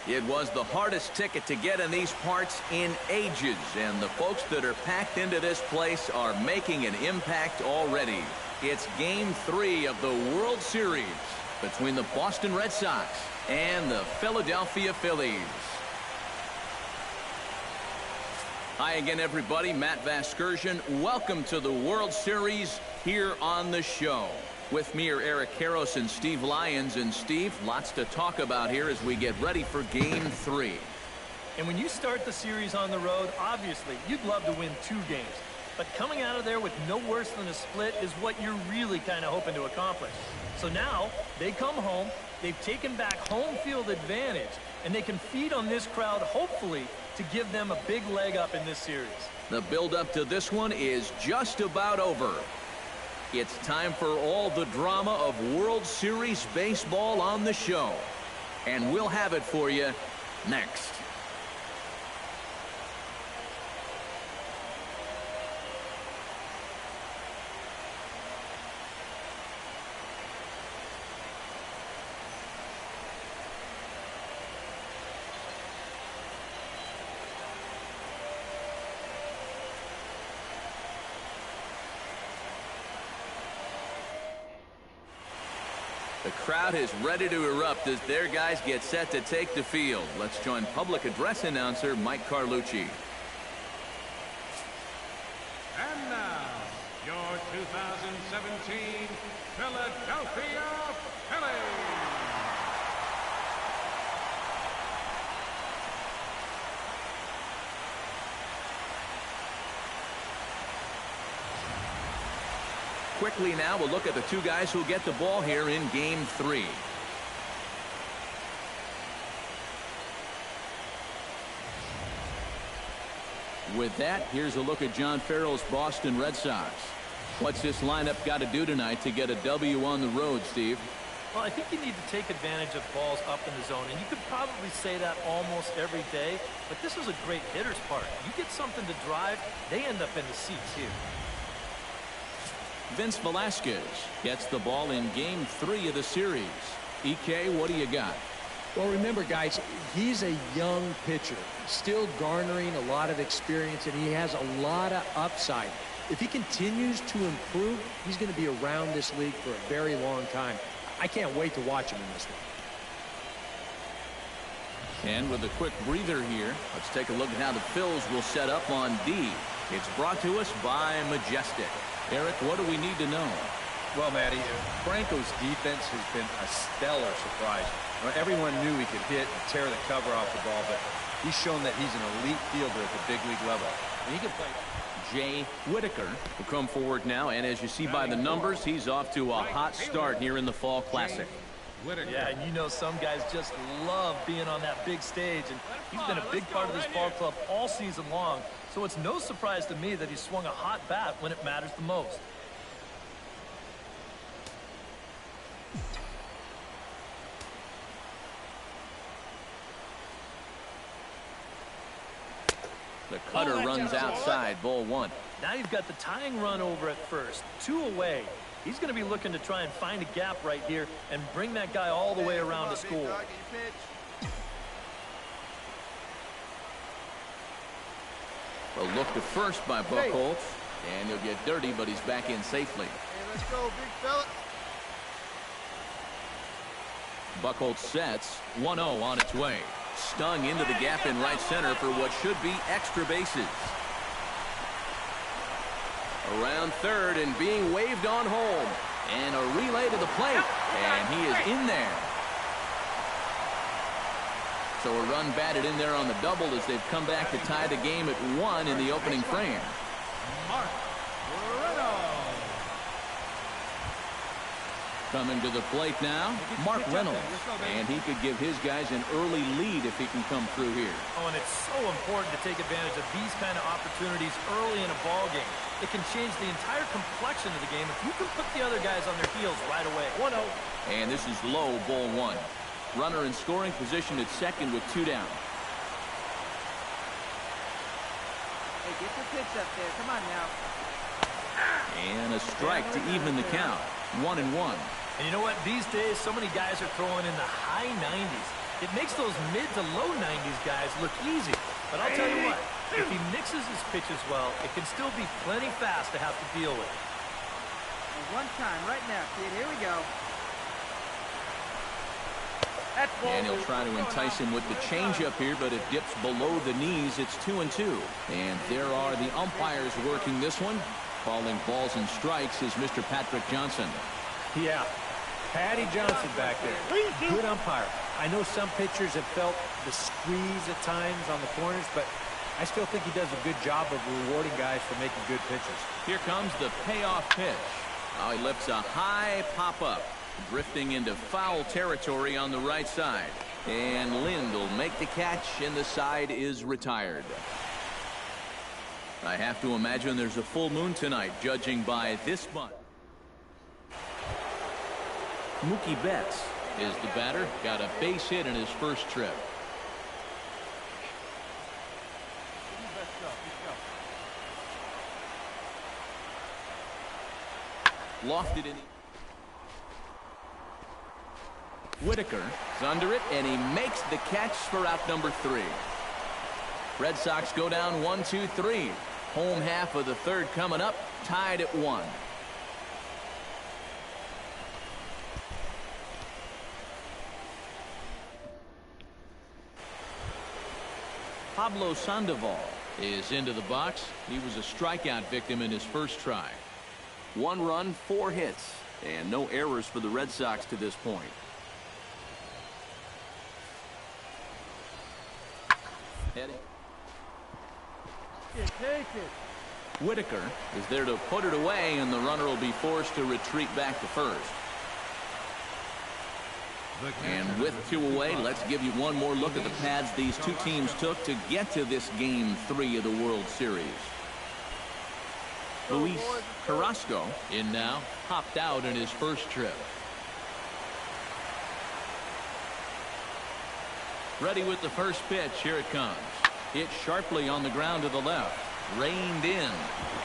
It was the hardest ticket to get in these parts in ages, and the folks that are packed into this place are making an impact already. It's Game 3 of the World Series between the Boston Red Sox and the Philadelphia Phillies. Hi again, everybody. Matt Vasgersian. Welcome to the World Series here on the show. With me are Eric Karros and Steve Lyons. And Steve, lots to talk about here as we get ready for Game 3. And when you start the series on the road, obviously, you'd love to win 2 games. But coming out of there with no worse than a split is what you're really kind of hoping to accomplish. So now, they come home, they've taken back home field advantage, and they can feed on this crowd, hopefully, to give them a big leg up in this series. The build-up to this one is just about over. It's time for all the drama of World Series baseball on the show. And we'll have it for you next. The crowd is ready to erupt as their guys get set to take the field. Let's join public address announcer Mike Carlucci. And now, your 2017 Philadelphia Phillies. Quickly now, we'll look at the 2 guys who get the ball here in Game 3. With that, here's a look at John Farrell's Boston Red Sox. What's this lineup got to do tonight to get a W on the road, Steve? Well, I think you need to take advantage of balls up in the zone, and you could probably say that almost every day, but this is a great hitter's park. You get something to drive, they end up in the seats here. Vince Velasquez gets the ball in Game 3 of the series. EK, what do you got? Well, remember, guys, he's a young pitcher, still garnering a lot of experience, and he has a lot of upside. If he continues to improve, he's going to be around this league for a very long time. I can't wait to watch him in this one. And with a quick breather here, let's take a look at how the Phils will set up on D. It's brought to us by Majestic. Eric, what do we need to know? Well, Matty, Franco's defense has been a stellar surprise. Everyone knew he could hit and tear the cover off the ball, but he's shown that he's an elite fielder at the big league level. And he can play. Jay Whitaker will come forward now, and as you see by the numbers, he's off to a hot start here in the Fall Classic. Yeah, and you know some guys just love being on that big stage, and he's been a big part of this ball club all season long, so it's no surprise to me that he swung a hot bat when it matters the most. The cutter runs outside, ball 1. Now you've got the tying run over at first, 2 away. He's going to be looking to try and find a gap right here and bring that guy all the way around to score. A look to first by Buchholz, and he'll get dirty, but he's back in safely. Hey, let's go, big fella. Buchholz sets, 1-0 on its way. Stung into the gap in right center for what should be extra bases. Around third and being waved on home. And a relay to the plate. And he is in there. So a run batted in there on the double as they've come back to tie the game at 1 in the opening frame. Coming to the plate now, Mark Reynolds. And he could give his guys an early lead if he can come through here. Oh, and it's so important to take advantage of these kind of opportunities early in a ball game. It can change the entire complexion of the game if you can put the other guys on their heels right away. 1-0. And this is low, ball 1. Runner in scoring position at second with 2 down. Hey, get your pitch up there. Come on now. And a strike to even the count. 1-1. And you know what? These days, so many guys are throwing in the high 90s. It makes those mid to low 90s guys look easy. But I'll tell you what, if he mixes his pitches well, it can still be plenty fast to have to deal with. One time, right now, kid. Here we go. And he'll try to entice him with the changeup here, but it dips below the knees. It's 2-2. And there are the umpires working this one. Calling balls and strikes is Mr. Patrick Johnson. Yeah, Patty Johnson back there. Good umpire. I know some pitchers have felt the squeeze at times on the corners, but I still think he does a good job of rewarding guys for making good pitches. Here comes the payoff pitch. Oh, he lifts a high pop-up, drifting into foul territory on the right side. And Lind will make the catch, and the side is retired. I have to imagine there's a full moon tonight, judging by this bunt. Mookie Betts is the batter. Got a base hit in his first trip. Lofted in. Whitaker is under it, and he makes the catch for out number 3. Red Sox go down 1-2-3. Home half of the third coming up, tied at 1. Pablo Sandoval is into the box. He was a strikeout victim in his first try. 1 run, 4 hits, and no errors for the Red Sox to this point. Heading. Take it. Whitaker is there to put it away, and the runner will be forced to retreat back to first. And with 2 away, let's give you one more look at the pads these two teams took to get to this Game 3 of the World Series. Luis Carrasco in now, hopped out in his first trip. Ready with the first pitch. Here it comes. Hit sharply on the ground to the left. Reined in.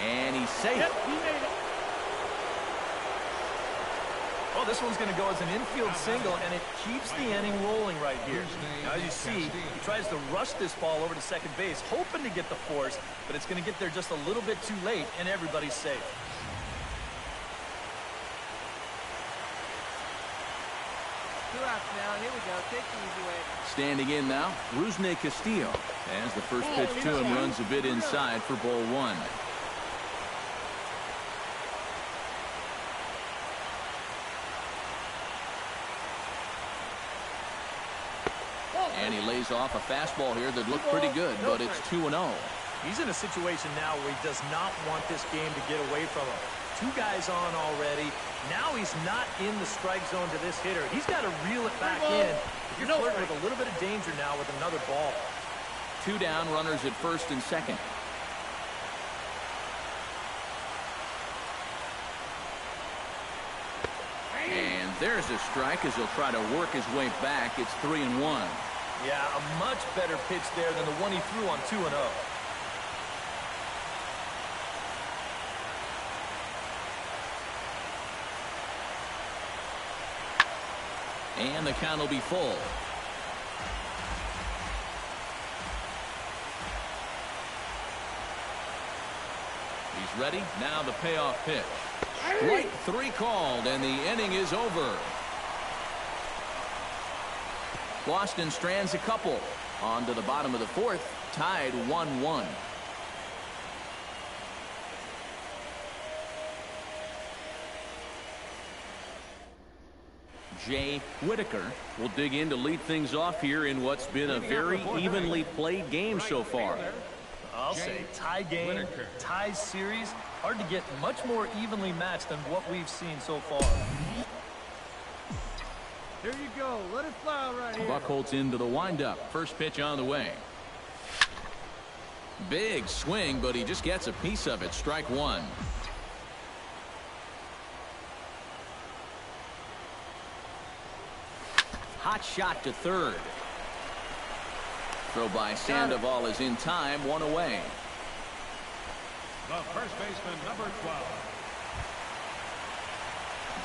And he's safe. Yep, he made it. Well, this one's going to go as an infield single, and it keeps the inning rolling right here. Now, as you see, he tries to rush this ball over to second base, hoping to get the force, but it's going to get there just a little bit too late, and everybody's safe. Two outs now. Here we go. Take the easy way. Standing in now, Rusney Castillo, as the first pitch to him runs a bit inside for ball 1. And he lays off a fastball here that looked pretty good, but it's 2-0. He's in a situation now where he does not want this game to get away from him. 2 guys on already. Now he's not in the strike zone to this hitter. He's got to reel it back in. You're flirting with a little bit of danger now with another ball. 2 down, runners at first and second. And there's a strike as he'll try to work his way back. It's 3-1. Yeah, a much better pitch there than the one he threw on 2-0. And the count will be full. He's ready. Now the payoff pitch. Strike 3 called, and the inning is over. Boston strands a couple. On to the bottom of the 4th, tied 1-1. Jay Whitaker will dig in to lead things off here in what's been a very evenly played game so far. I'll say tie game, tie series. Hard to get much more evenly matched than what we've seen so far. Here you go. Let it fly right here. Buchholz into the windup. First pitch on the way. Big swing, but he just gets a piece of it. Strike 1. Hot shot to third. Throw by Sandoval is in time. 1 away. The first baseman, number 12.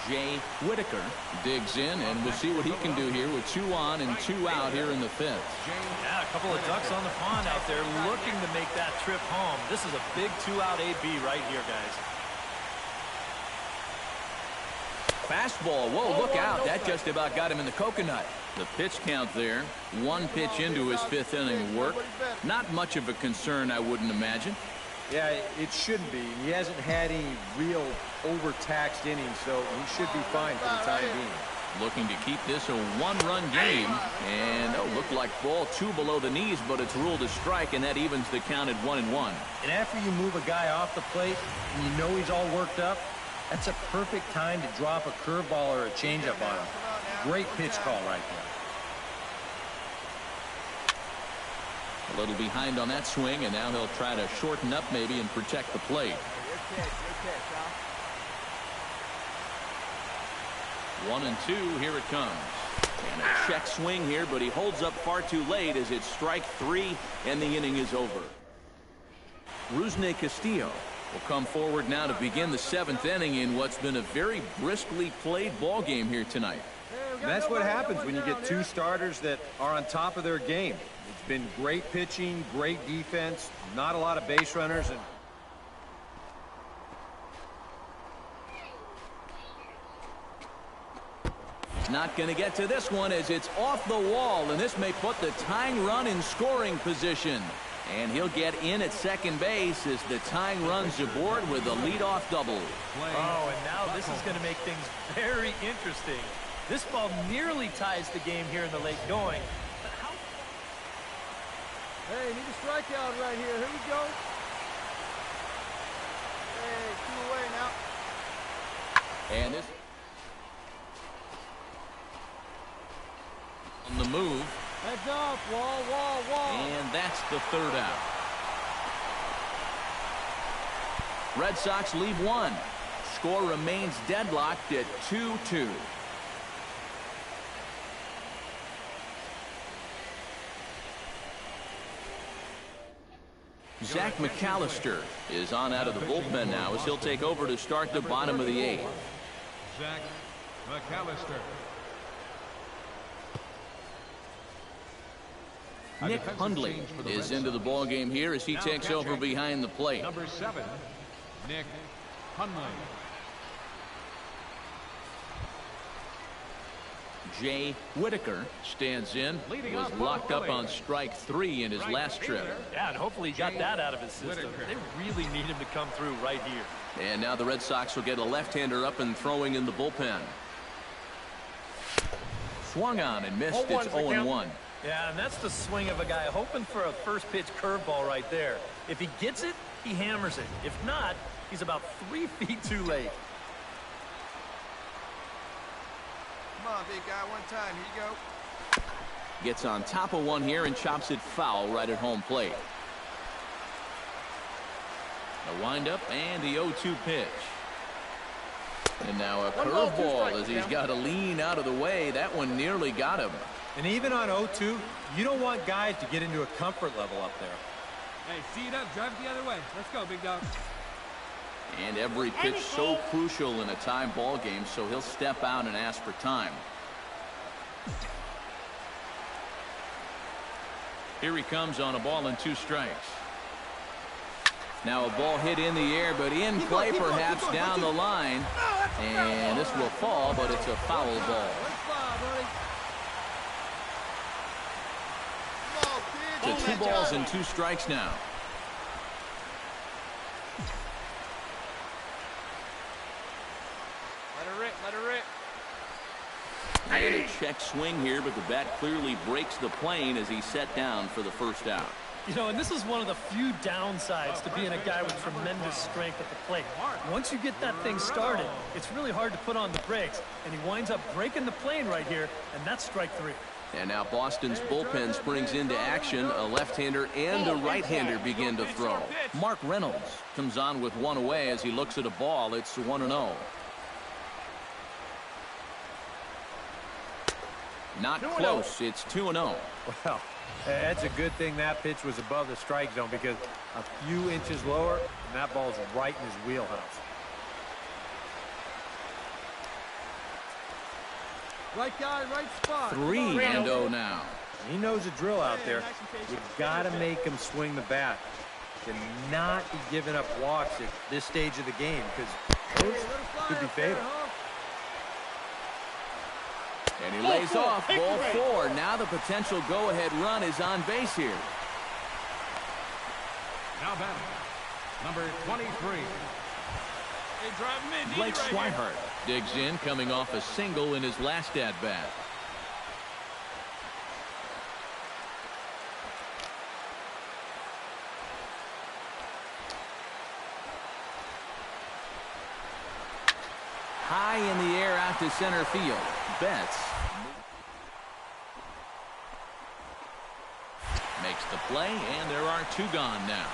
Jay Whitaker digs in, and we'll see what he can do here with 2 on and 2 out here in the 5th. Yeah, a couple of ducks on the pond out there looking to make that trip home. This is a big 2-out AB right here, guys. Fastball. Whoa, look out. That just about got him in the coconut. The pitch count there. 1 pitch into his 5th inning work. Not much of a concern, I wouldn't imagine. Yeah, it shouldn't be. He hasn't had any real overtaxed innings, so he should be fine for the time being. Looking to keep this a 1-run game. And, looked like ball 2 below the knees, but it's ruled a strike, and that evens the count at 1-1. And after you move a guy off the plate, and you know he's all worked up, that's a perfect time to drop a curveball or a changeup on him. Great pitch call right there. A little behind on that swing, and now he'll try to shorten up maybe and protect the plate. 1-2, here it comes. And a check swing here, but he holds up far too late as it's strike 3, and the inning is over. Rusney Castillo will come forward now to begin the 7th inning in what's been a very briskly played ball game here tonight. And that's what happens when you get 2 starters that are on top of their game. It's been great pitching, great defense, not a lot of base runners, and he's not going to get to this one as it's off the wall, and this may put the tying run in scoring position. And he'll get in at second base as the tying runs aboard with a leadoff double. Oh, and now this is going to make things very interesting. This ball nearly ties the game here in the late going. But how... Hey, need a strikeout right here. Here we go. Hey, 2 away now. And this on the move. Heads off, wall. And that's the 3rd out. Red Sox leave 1. Score remains deadlocked at 2-2. Zach McAllister is on out of the bullpen now as he'll take over to start the bottom of the 8th. Zach McAllister. Nick Hundley is into the ball game here as he takes over behind the plate. Number 7, Nick Hundley. Jay Whitaker stands in. Was locked up on strike 3 in his last trip. Yeah, and hopefully he got that out of his system. They really need him to come through right here. And now the Red Sox will get a left-hander up and throwing in the bullpen. Swung on and missed. It's 0-1. Yeah, and that's the swing of a guy hoping for a first pitch curveball right there. If he gets it, he hammers it. If not, he's about 3 feet too late. Come on, big guy, one time. Here you go. Gets on top of one here and chops it foul right at home plate. A windup and the 0-2 pitch. And now a curveball as he's got to lean out of the way. That one nearly got him. And even on 0-2, you don't want guys to get into a comfort level up there. Hey, see it up, drive it the other way. Let's go, big dog. And every pitch so crucial in a tie ball game, so he'll step out and ask for time. Here he comes on a ball and 2 strikes. Now a ball hit in the air, but in play perhaps down the line. And this will fall, but it's a foul ball. So 2 balls and 2 strikes now. Let her rip. And a check swing here, but the bat clearly breaks the plane as he's set down for the 1st out. You know, and this is one of the few downsides to being a guy with tremendous strength at the plate. Once you get that thing started, it's really hard to put on the brakes, and he winds up breaking the plane right here, and that's strike 3. And now Boston's bullpen springs into action. A left-hander and a right-hander begin to throw. Mark Reynolds comes on with 1 away as he looks at a ball. It's 1-0. Not close. It's 2-0. Well, that's a good thing that pitch was above the strike zone, because a few inches lower, and that ball's right in his wheelhouse. Right guy, right spot. 3-0 now. He knows the drill out there. You got to make him swing the bat. Cannot be giving up walks at this stage of the game because those could be fatal. And he lays off ball 4. Now the potential go-ahead run is on base here. Now batting, number 23. Blake Swihart digs in, coming off a single in his last at-bat. High in the air out to center field. Betts makes the play, and there are 2 gone now.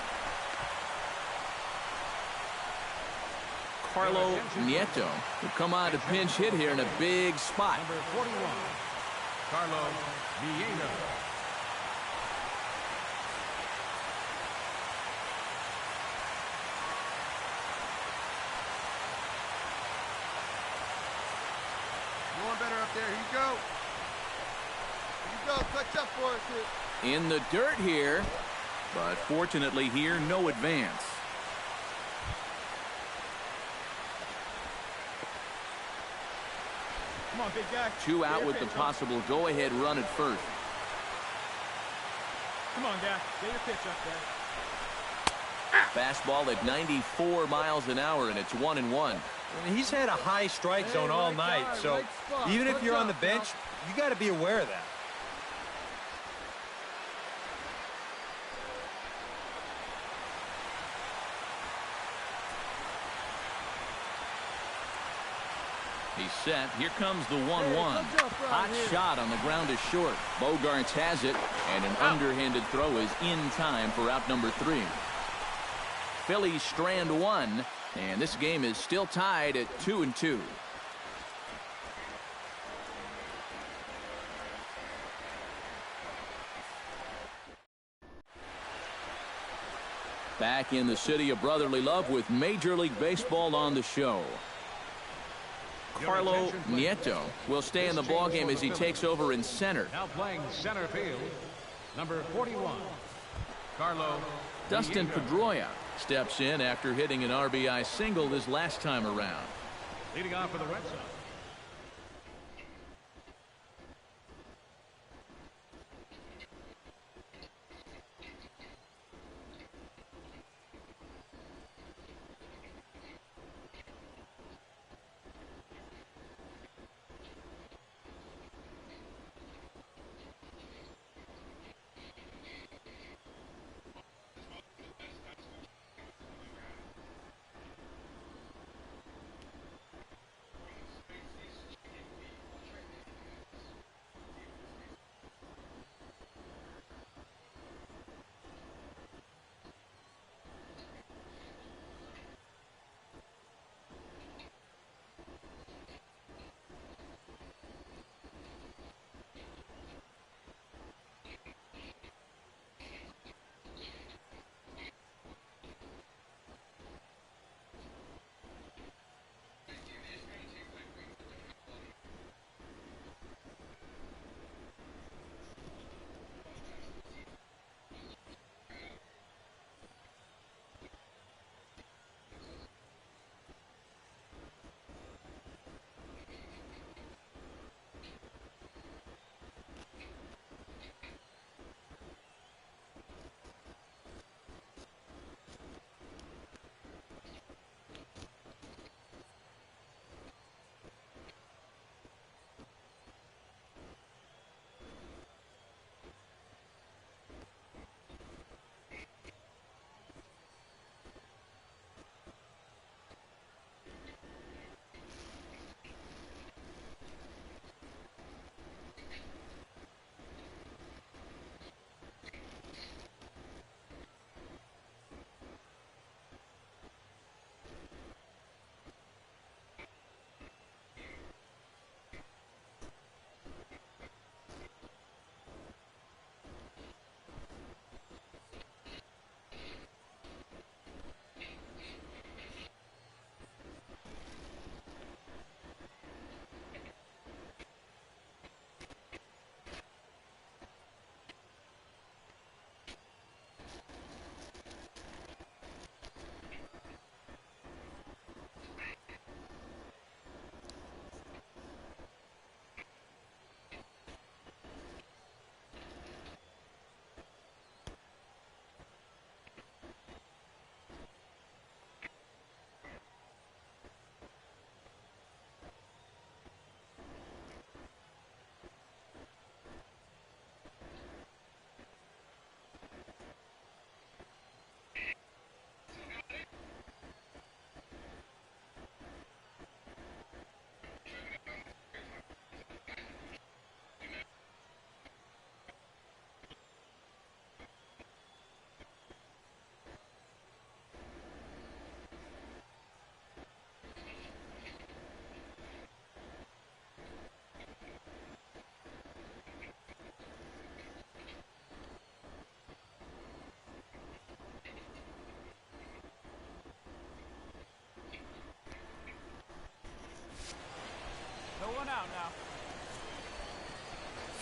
Carlo Nieto will come on to pinch hit here in a big spot. Number 41, Carlo Nieto. Going better up there. Here you go. Here you go. Touch up for us here. In the dirt here, but fortunately here, no advance. Come on, big guy. 2 out with the possible go-ahead run at first. Come on, guy. Get your pitch up there. Fastball at 94 miles an hour, and it's 1-1. I mean, he's had a high strike zone all night, so even if you're on the bench, you got to be aware of that. He's set. Here comes the 1-1. Hot shot on the ground is short. Bogarts has it, and an underhanded throw is in time for out number 3. Phillies strand 1, and this game is still tied at 2-2. Back in the city of brotherly love with Major League Baseball on the show. Carlo Nieto will stay in the ballgame as he takes over in center. Now playing center field, number 41, Carlo Dustin Nieto. Pedroia steps in after hitting an RBI single this last time around. Leading off for the Red Sox.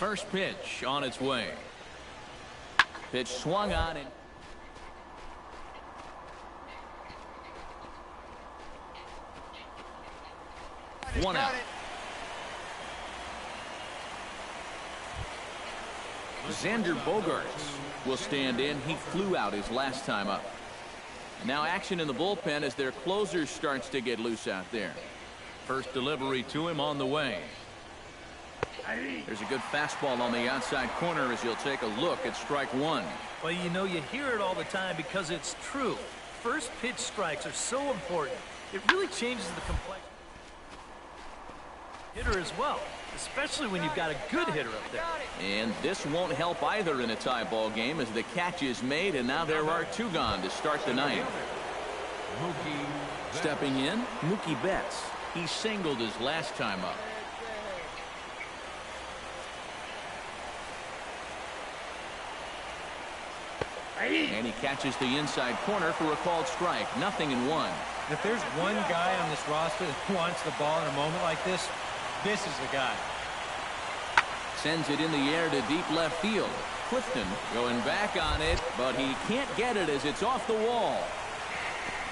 First pitch on its way. Pitch swung on and one out. Xander Bogaerts will stand in. He flew out his last time up. And now action in the bullpen as their closer starts to get loose out there. First delivery to him on the way. There's a good fastball on the outside corner as you'll take a look at strike one. Well, you know, you hear it all the time because it's true. First pitch strikes are so important. It really changes the complexion. Hitter as well, especially when you've got a good hitter up there. And this won't help either in a tie ball game as the catch is made, and now there are two gone to start the ninth. Stepping in, Mookie Betts. He singled his last time up. And he catches the inside corner for a called strike. 0-1. If there's one guy on this roster that wants the ball in a moment like this, this is the guy. Sends it in the air to deep left field. Clifton going back on it, but he can't get it as it's off the wall.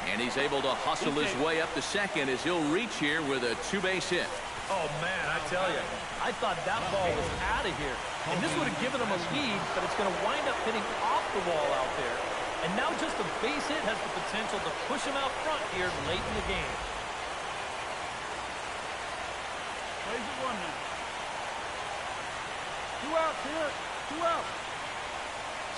And he's able to hustle his way up to second as he'll reach here with a two-base hit. Oh, man, I tell you, I thought that ball was out of here. And this would have given him a lead, but it's going to wind up hitting off the wall out there. And now just a base hit has the potential to push him out front here late in the game. Plays it one now. 2 outs here. 2 outs.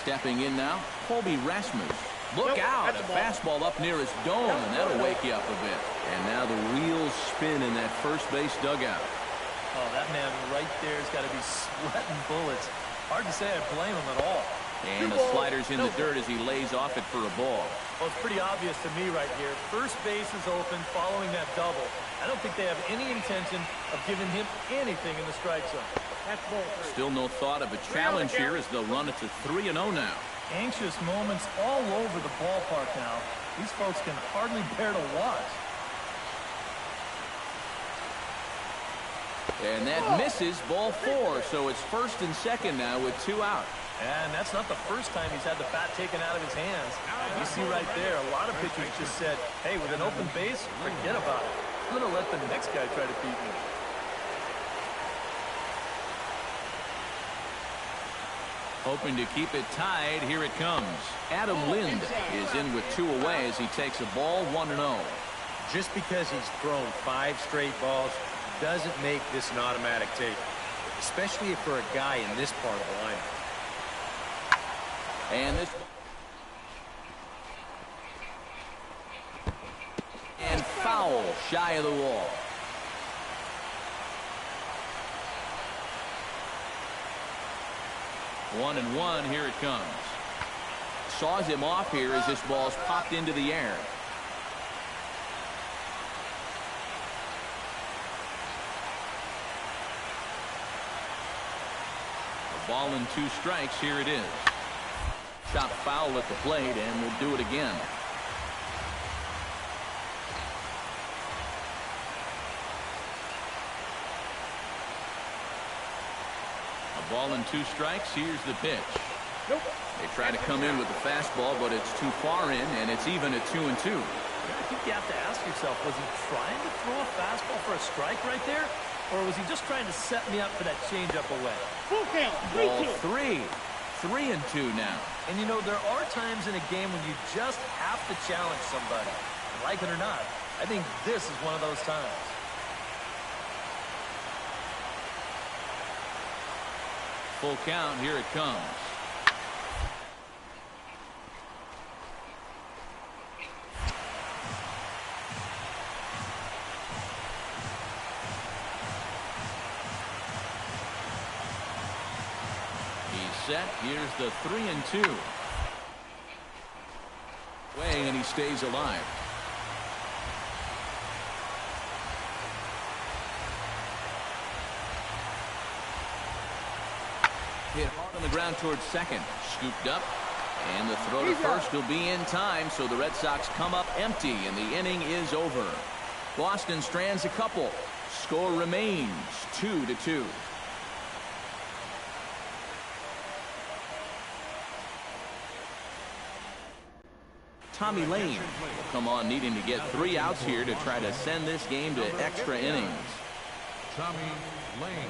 Stepping in now, Colby Rasmus. Look out, a fastball up near his dome, and that'll wake you up a bit. And now the wheels spin in that first base dugout. Oh, that man right there has got to be sweating bullets. Hard to say I blame him at all. And the slider's in the dirt as he lays off it for a ball. Well, it's pretty obvious to me right here. First base is open following that double. I don't think they have any intention of giving him anything in the strike zone. Still no thought of a challenge here as they'll run it to 3-0 now. Anxious moments all over the ballpark now. These folks can hardly bear to watch. And that misses, ball 4, so it's first and second now with 2 out. And that's not the first time he's had the bat taken out of his hands. You see right there, a lot of pitchers just said, hey, with an open base, forget about it. I'm going to let the next guy try to beat me. Hoping to keep it tied, here it comes. Adam Lind is in with 2 away as he takes a ball 1-0. Just because he's thrown 5 straight balls doesn't make this an automatic take, especially for a guy in this part of the lineup. And this and foul shy of the wall. One and one, here it comes. Saws him off here as this ball's popped into the air. A ball and 2 strikes, here it is. Shot foul at the plate, and we'll do it again. A ball and 2 strikes. Here's the pitch. Nope. They try to come in with the fastball, but it's too far in, and it's even at 2-2. I think you have to ask yourself, was he trying to throw a fastball for a strike right there? Or was he just trying to set me up for that changeup away? Full count. Ball 3. 3-2 now. And you know, there are times in a game when you just have to challenge somebody. Like it or not, I think this is one of those times. Full count, here it comes. Set. Here's the 3-2. Way, and he stays alive. Hit hard on the ground towards second. Scooped up. And the throw to first will be in time, so the Red Sox come up empty, and the inning is over. Boston strands a couple. Score remains 2-2. Tommy Lane will come on needing to get 3 outs here to try to send this game to extra innings. Tommy Lane.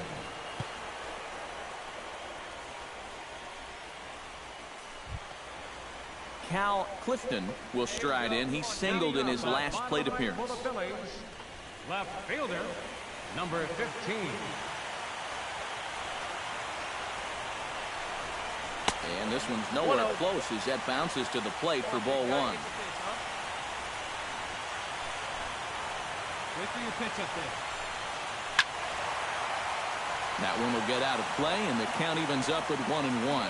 Cal Clifton will stride in. He singled in his last plate appearance. For the Phillies, left fielder, number 15. And this one's nowhere close as that bounces to the plate for ball 1. Wait for your pitch up there. That one will get out of play, and the count evens up at 1-1.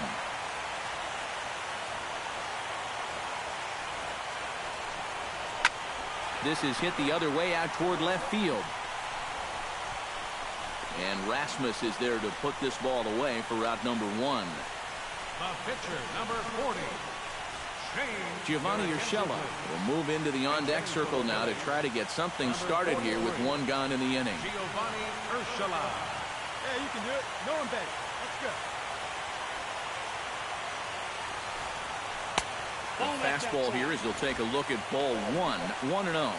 This is hit the other way out toward left field. And Rasmus is there to put this ball away for route number 1. The pitcher, number 40. Giovanni Urshela will move into the on-deck circle now to try to get something started here with 1 gone in the inning. Giovanni Urshela. Yeah, you can do it. No one better. Let's go. Fastball here as they'll take a look at ball 1, 1-0.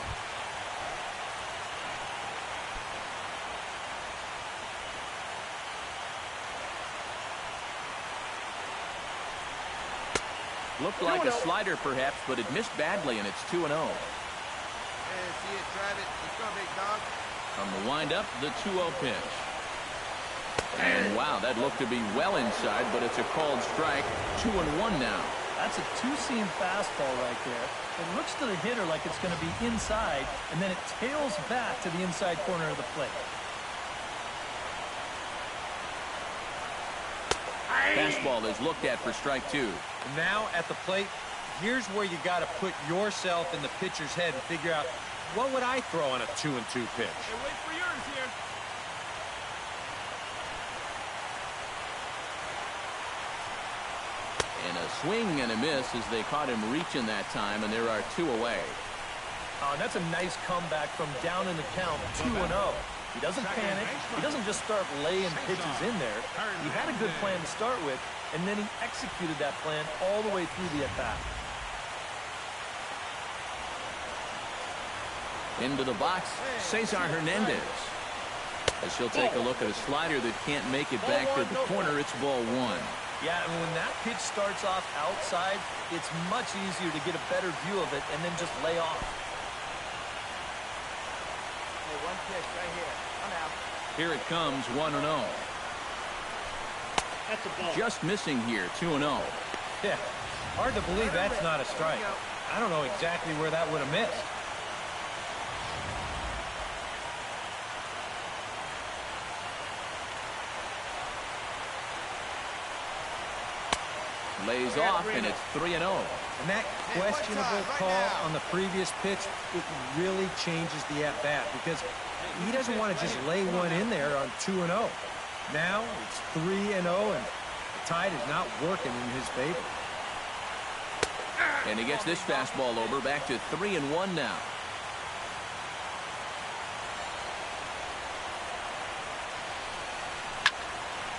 Looked like a slider perhaps, but it missed badly, and it's 2-0. Yeah, see it, drive it. Let's go, big dog. From the windup, the 2-0 pitch. And wow, that looked to be well inside, but it's a called strike. 2-1 now. That's a two-seam fastball right there. It looks to the hitter like it's going to be inside, and then it tails back to the inside corner of the plate. Fastball is looked at for strike 2. Now at the plate, here's where you got to put yourself in the pitcher's head and figure out, what would I throw on a 2-2 pitch? Hey, wait for yours here. And a swing and a miss as they caught him reaching that time, and there are 2 away. That's a nice comeback from down in the count, 2-0. He doesn't panic. He doesn't just start laying pitches in there. He had a good plan to start with, and then he executed that plan all the way through the at-bat. Into the box, Cesar Hernandez. As he'll take a look at a slider that can't make it back to the corner, it's ball 1. Yeah, and when that pitch starts off outside, it's much easier to get a better view of it and then just lay off. Hey, 1 pitch right here. I'm out. Here it comes, 1-0. That's a ball. Just missing here, 2-0. Yeah, hard to believe that's not a strike. I don't know exactly where that would have missed. Lays off, and it's 3-0. And that questionable call on the previous pitch, it really changes the at-bat because he doesn't want to just lay one in there on 2-0. Now it's 3-0, and the tide is not working in his favor. And he gets this fastball over, back to 3-1 now.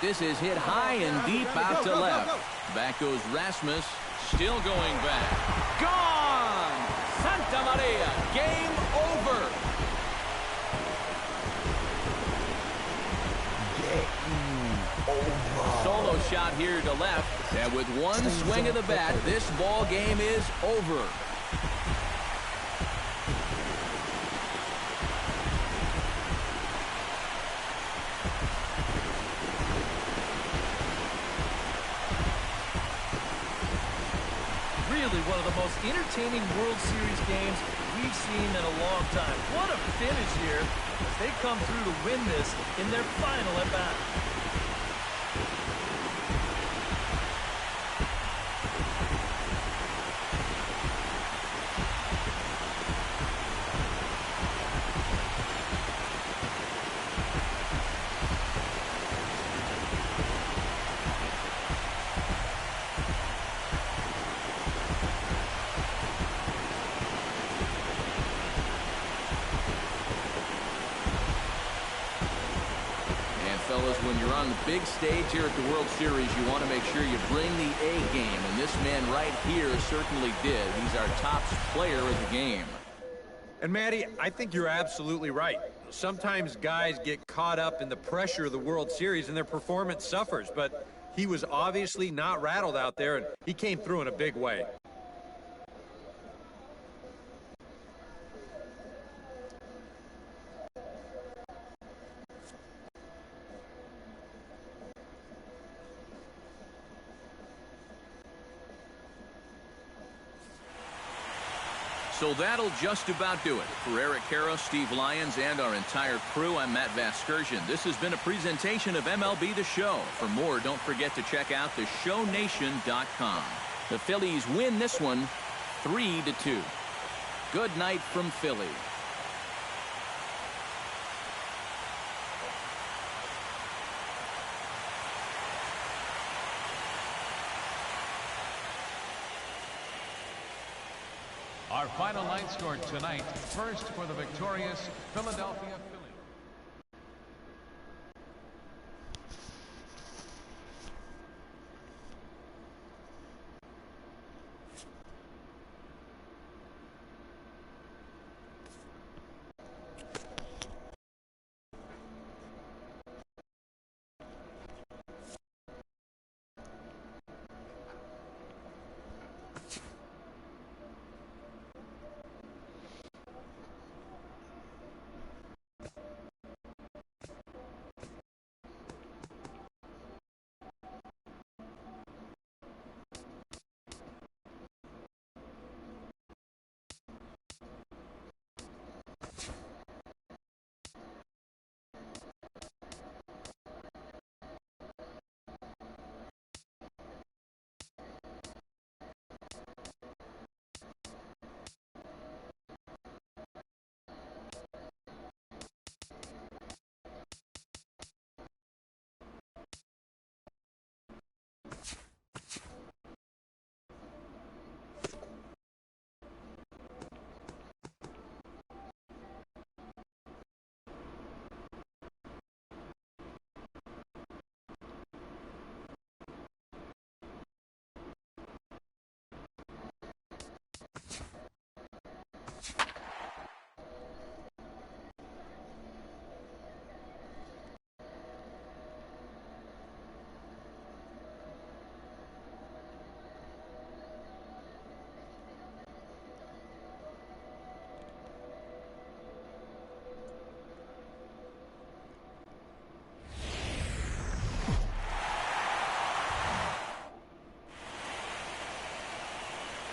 This is hit high and deep out to left. Back goes Rasmus, still going back. Gone! Santa Maria, game over. Solo shot here to left, and with one swing of the bat, this ball game is over. Really one of the most entertaining World Series games we've seen in a long time. What a finish here as they come through to win this in their final at-bat. fellas, when you're on the big stage here at the World Series, you want to make sure you bring the A game, and this man right here certainly did. He's our top player of the game. And, Matty, I think you're absolutely right. Sometimes guys get caught up in the pressure of the World Series and their performance suffers, but he was obviously not rattled out there, and he came through in a big way. So that'll just about do it. For Eric Karros, Steve Lyons, and our entire crew, I'm Matt Vasgersian. This has been a presentation of MLB The Show. For more, don't forget to check out theshownation.com. The Phillies win this one 3-2. Good night from Philly. Our final line score tonight, first for the victorious Philadelphia Phillies.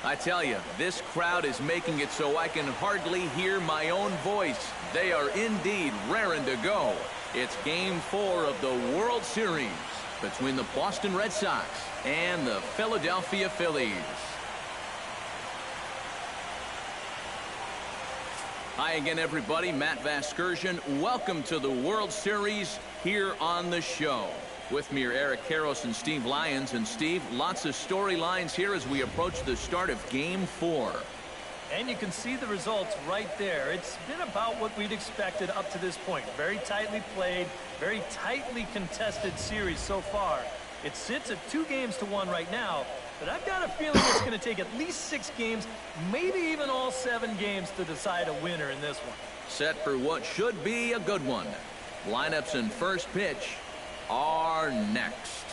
I tell you, this crowd is making it so I can hardly hear my own voice. They are indeed raring to go. It's Game 4 of the World Series between the Boston Red Sox and the Philadelphia Phillies. Hi again, everybody. Matt Vasgersian. Welcome to the World Series here on the show. With me are Eric Karros and Steve Lyons. And Steve, lots of storylines here as we approach the start of Game 4. And you can see the results right there. It's been about what we'd expected up to this point. Very tightly played, very tightly contested series so far. It sits at 2-1 right now, but I've got a feeling it's going to take at least 6 games, maybe even all 7 games to decide a winner in this one. Set for what should be a good one. Lineups and first pitch are next.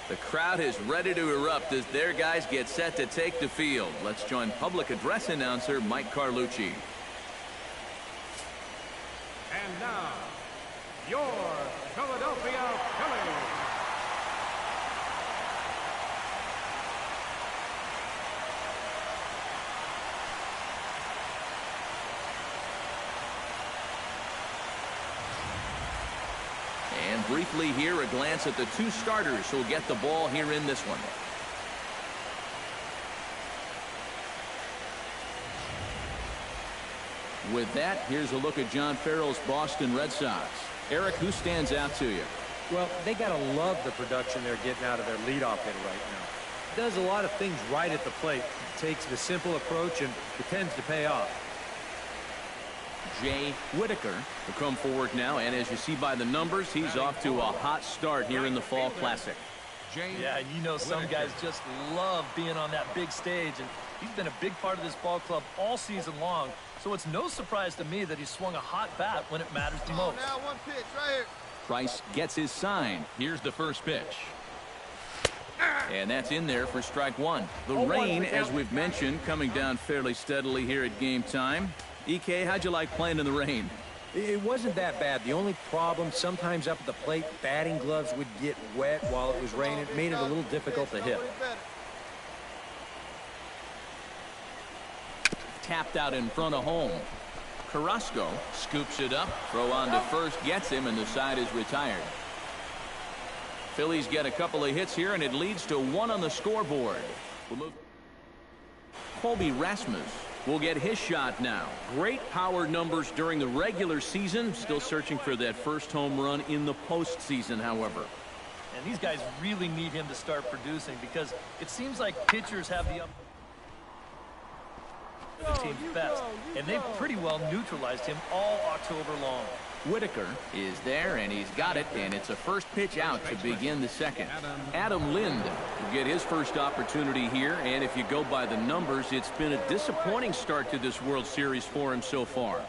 The crowd is ready to erupt as their guys get set to take the field. Let's join public address announcer Mike Carlucci. And now, your Philadelphia Phillies. And briefly here, a glance at the 2 starters who will get the ball here in this one. With that, here's a look at John Farrell's Boston Red Sox. Eric, who stands out to you? Well, they got to love the production they're getting out of their leadoff hitter right now. Does a lot of things right at the plate. Takes the simple approach, and it tends to pay off. Jay Whitaker will come forward now, and as you see by the numbers, he's off to a hot start here in the Fall Classic. Yeah, you know some guys just love being on that big stage, and he's been a big part of this ball club all season long, so it's no surprise to me that he swung a hot bat when it matters the most. Now one pitch right here. Price gets his sign. Here's the first pitch. And that's in there for strike one. The rain, as we've mentioned, coming down fairly steadily here at game time. EK, how'd you like playing in the rain? It wasn't that bad. The only problem, sometimes up at the plate, batting gloves would get wet while it was raining. It made it a little difficult to hit. Tapped out in front of home. Carrasco scoops it up. Throw on to first gets him, and the side is retired. Phillies get a couple of hits here, and it leads to one on the scoreboard. We'll move. Colby Rasmus will get his shot now. Great power numbers during the regular season. Still searching for that first home run in the postseason, however. And these guys really need him to start producing because it seems like pitchers have the team's best, and they've pretty well neutralized him all October long. Whitaker is there, and he's got it, and it's a first pitch out to begin the second. Adam Lind will get his first opportunity here, and if you go by the numbers, it's been a disappointing start to this World Series for him so far.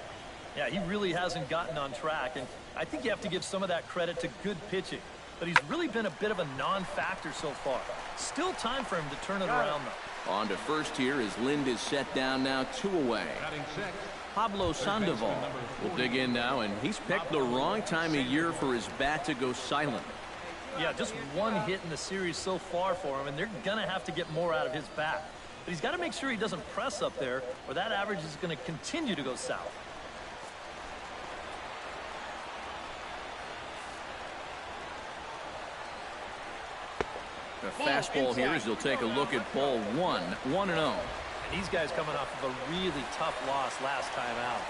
Yeah, he really hasn't gotten on track, and I think you have to give some of that credit to good pitching, but he's really been a bit of a non-factor so far. Still time for him to turn it around, though. On to first here as Lind is set down now, 2 away. Pablo Sandoval will dig in now, and he's picked the wrong time of year for his bat to go silent. Yeah, just one hit in the series so far for him, and they're going to have to get more out of his bat. But he's got to make sure he doesn't press up there, or that average is going to continue to go south. The fastball here as he'll take a look at ball 1, 1-0. And these guys coming off of a really tough loss last time out.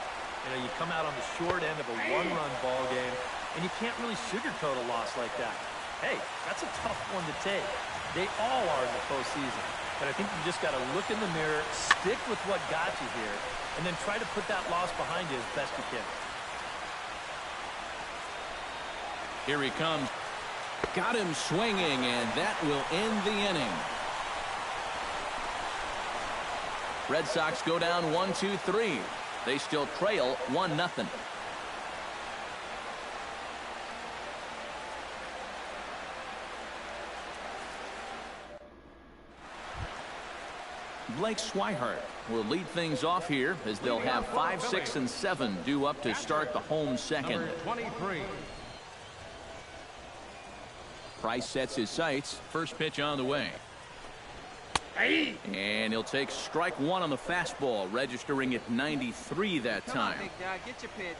You know, you come out on the short end of a one-run ball game, and you can't really sugarcoat a loss like that. Hey, that's a tough one to take. They all are in the postseason. But I think you just got to look in the mirror, stick with what got you here, and then try to put that loss behind you as best you can. Here he comes. Got him swinging, and that will end the inning. Red Sox go down 1-2-3. They still trail 1-0. Blake Swihart will lead things off here as they'll have 5, 6, and 7 due up to start the home second. Number 23. Price sets his sights. First pitch on the way. And he'll take strike one on the fastball, registering at 93 that time. Come on, big guy, get your pitch.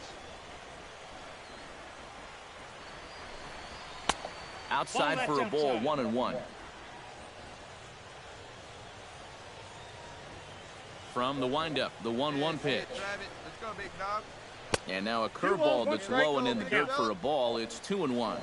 Outside for a ball, 1-1. From the windup, the 1-1 pitch. Let's go, big dog. And now a curveball that's low and in the dirt for a ball. It's 2-1.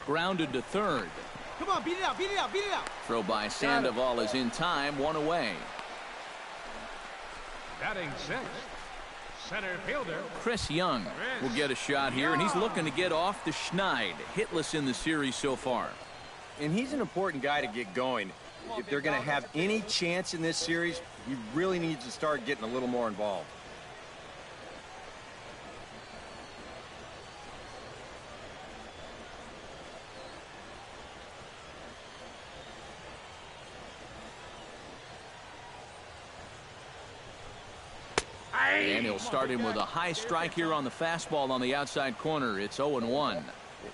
Grounded to third. Come on, beat it out, beat it out, beat it out. Throw by Sandoval is in time, 1 away. Batting 6. Center fielder. Chris Young will get a shot here, and he's looking to get off the schneid. Hitless in the series so far. And he's an important guy to get going. If they're going to have any chance in this series, he really needs to start getting a little more involved. And he'll start him with a high strike here on the fastball on the outside corner. It's 0-1.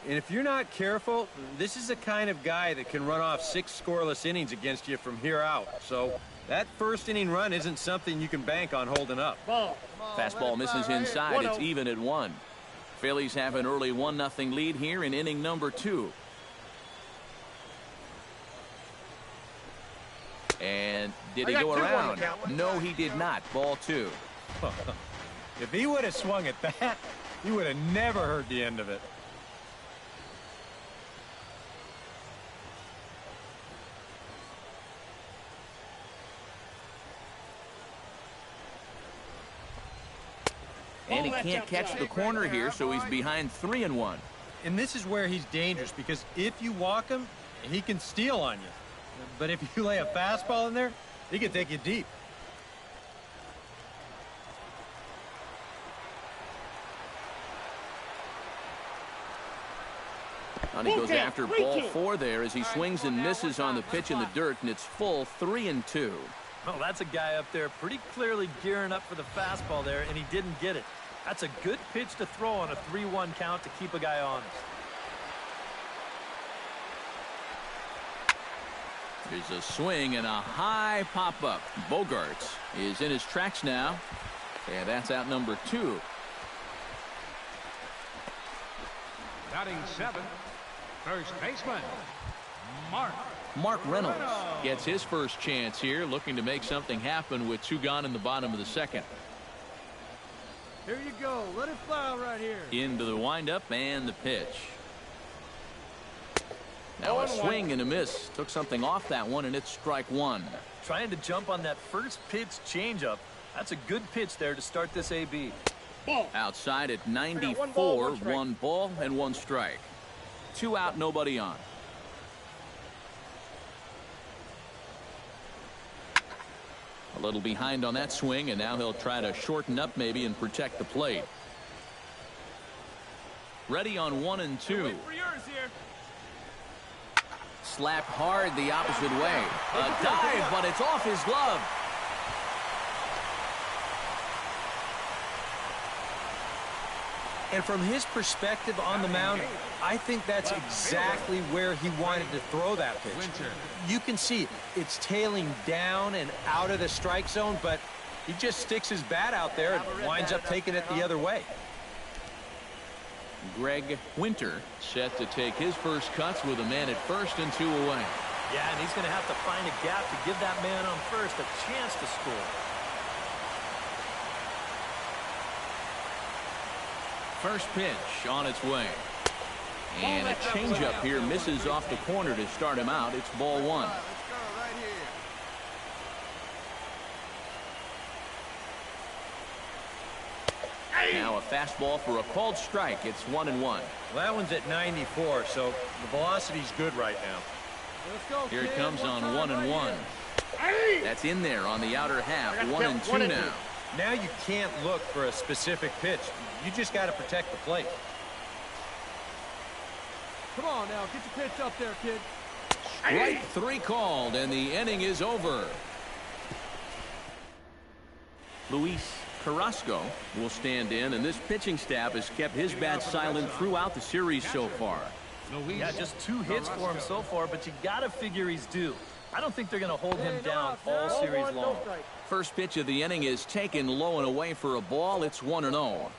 And if you're not careful, this is the kind of guy that can run off 6 scoreless innings against you from here out. So that first inning run isn't something you can bank on holding up. Fastball misses inside. It's even at 1. Phillies have an early 1-0 lead here in inning number 2. And did he go around? No, he did not. Ball 2. If he would have swung at that, he would have never heard the end of it. And he can't catch the corner here, so he's behind 3-1. And this is where he's dangerous, because if you walk him, he can steal on you. But if you lay a fastball in there, he can take you deep. And he goes after ball 4 there as he swings and misses on the pitch in the dirt, and it's full 3-2. Oh, that's a guy up there pretty clearly gearing up for the fastball there, and he didn't get it. That's a good pitch to throw on a 3-1 count to keep a guy honest. There's a swing and a high pop-up. Bogarts is in his tracks now, and that's out number 2. Batting 7th, first baseman, Mark Reynolds gets his first chance here, looking to make something happen with 2 gone in the bottom of the 2nd. Here you go. Let it fly right here. Into the windup and the pitch. Now a swing and a miss. Took something off that one, and it's strike 1. Trying to jump on that first pitch changeup. That's a good pitch there to start this AB. Outside at 94, 1 ball and 1 strike. 2 out, nobody on. A little behind on that swing, and now he'll try to shorten up maybe and protect the plate. Ready on 1-2. Slapped hard the opposite way. A dive, but it's off his glove. And from his perspective on the mound, I think that's exactly where he wanted to throw that pitch. You can see it's tailing down and out of the strike zone, but he just sticks his bat out there and winds up taking it the other way. Greg Winter set to take his first cuts with a man at first and 2 away. Yeah, and he's going to have to find a gap to give that man on first a chance to score. First pitch on its way. And a changeup here misses off the corner to start him out. It's ball 1. Let's go right here. Now a fastball for a called strike. It's 1-1. Well, that one's at 94, so the velocity's good right now. Let's go, Here it kid. comes on 1-1. That's in there on the outer half. 1-2 now. Now you can't look for a specific pitch. You just got to protect the plate. Come on now, get your pitch up there, kid. Strike 3 called, and the inning is over. Luis Carrasco will stand in, and this pitching staff has kept his bat silent throughout the series so far. Yeah, just 2 hits for him so far, but you got to figure he's due. I don't think they're going to hold him down all series long. First pitch of the inning is taken low and away for a ball. It's 1-0.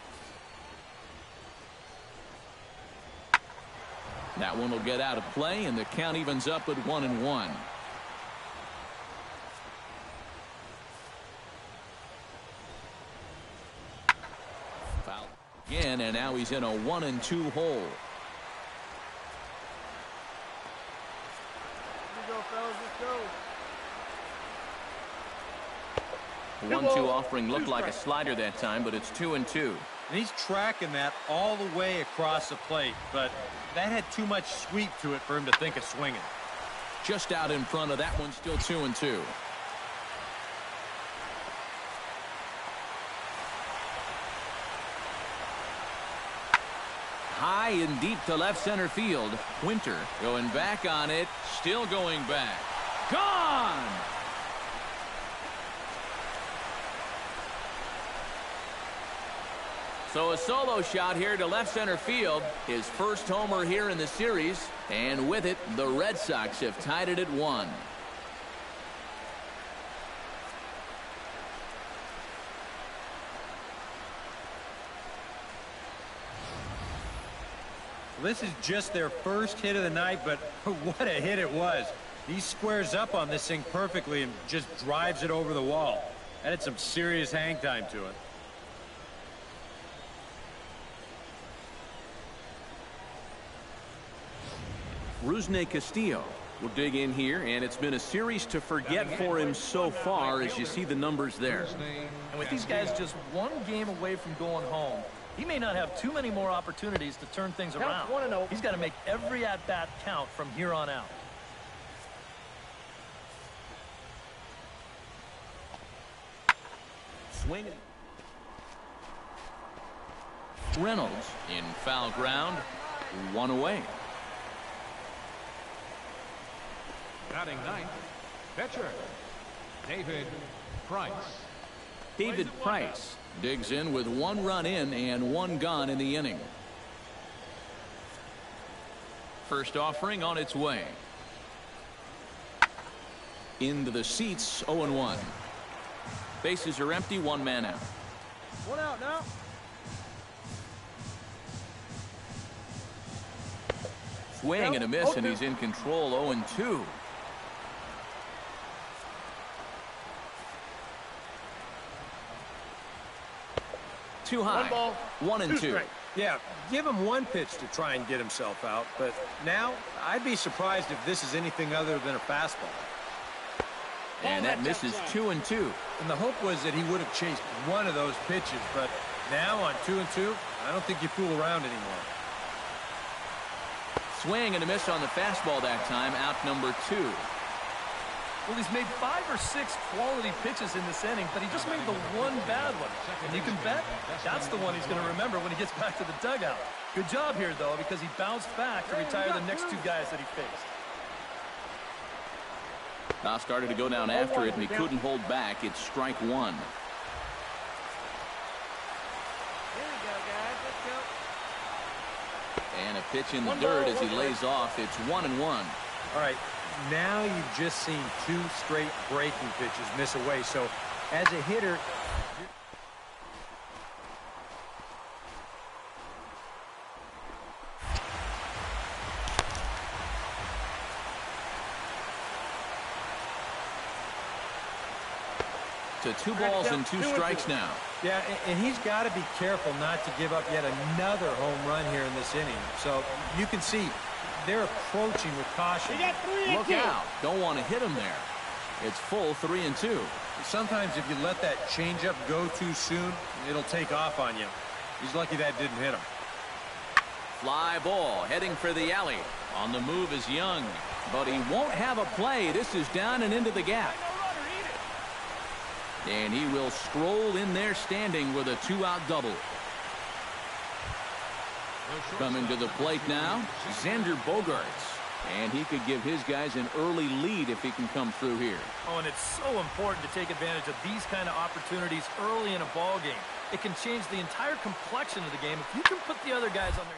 That one will get out of play, and the count evens up at 1-1. Foul again, and now he's in a 1-2 hole. Here we go, fellas. Let's go. 1-2 offering looked like a slider that time, but it's 2-2. And he's tracking that all the way across the plate, but that had too much sweep to it for him to think of swinging. Just out in front of that one, still 2-2. High and deep to left center field. Winter going back on it, still going back. Gone! So a solo shot here to left center field. His first homer here in the series. And with it, the Red Sox have tied it at 1. This is just their first hit of the night, but what a hit it was. He squares up on this thing perfectly and just drives it over the wall. That had some serious hang time to it. Rusney Castillo We'll dig in here, and it's been a series to forget for him so far as you see the numbers there. And with these guys just one game away from going home, he may not have too many more opportunities to turn things around. He's got to make every at-bat count from here on out. Swinging. Reynolds in foul ground, 1 away. Batting ninth, pitcher, David Price. David Price digs in with 1 run in and 1 gone in the inning. First offering on its way. Into the seats, 0-1. Bases are empty, 1 man out. 1 out now. Swing and a miss, and he's in control, 0-2. Too high. 1 and 2. Yeah, give him 1 pitch to try and get himself out, but now I'd be surprised if this is anything other than a fastball. And that misses 2 and 2. And the hope was that he would have chased 1 of those pitches, but now on 2 and 2, I don't think you fool around anymore. Swing and a miss on the fastball that time, out number 2. Well, he's made 5 or 6 quality pitches in this inning, but he just made the 1 bad one. And you can bet that's the one he's going to remember when he gets back to the dugout. Good job here, though, because he bounced back to retire the next 2 guys that he faced. Now started to go down after it, and he couldn't hold back. It's strike 1. Here we go, guys. Let's go. And a pitch in the dirt as he lays off. It's 1-1. All right, now you've just seen 2 straight breaking pitches miss away. So as a hitter, to 2 balls and 2 strikes now. yeah, and he's got to be careful not to give up yet another home run here in this inning. So you can see they're approaching with caution. Look out. Don't want to hit him there. It's full 3 and 2. Sometimes if you let that changeup go too soon, it'll take off on you. He's lucky that didn't hit him. Fly ball heading for the alley. On the move is Young, but he won't have a play. This is down and into the gap. And he will stroll in there standing with a 2-out double. Coming to the plate now, Xander Bogaerts. And he could give his guys an early lead if he can come through here. Oh, and it's so important to take advantage of these kind of opportunities early in a ball game. It can change the entire complexion of the game if you can put the other guys on their...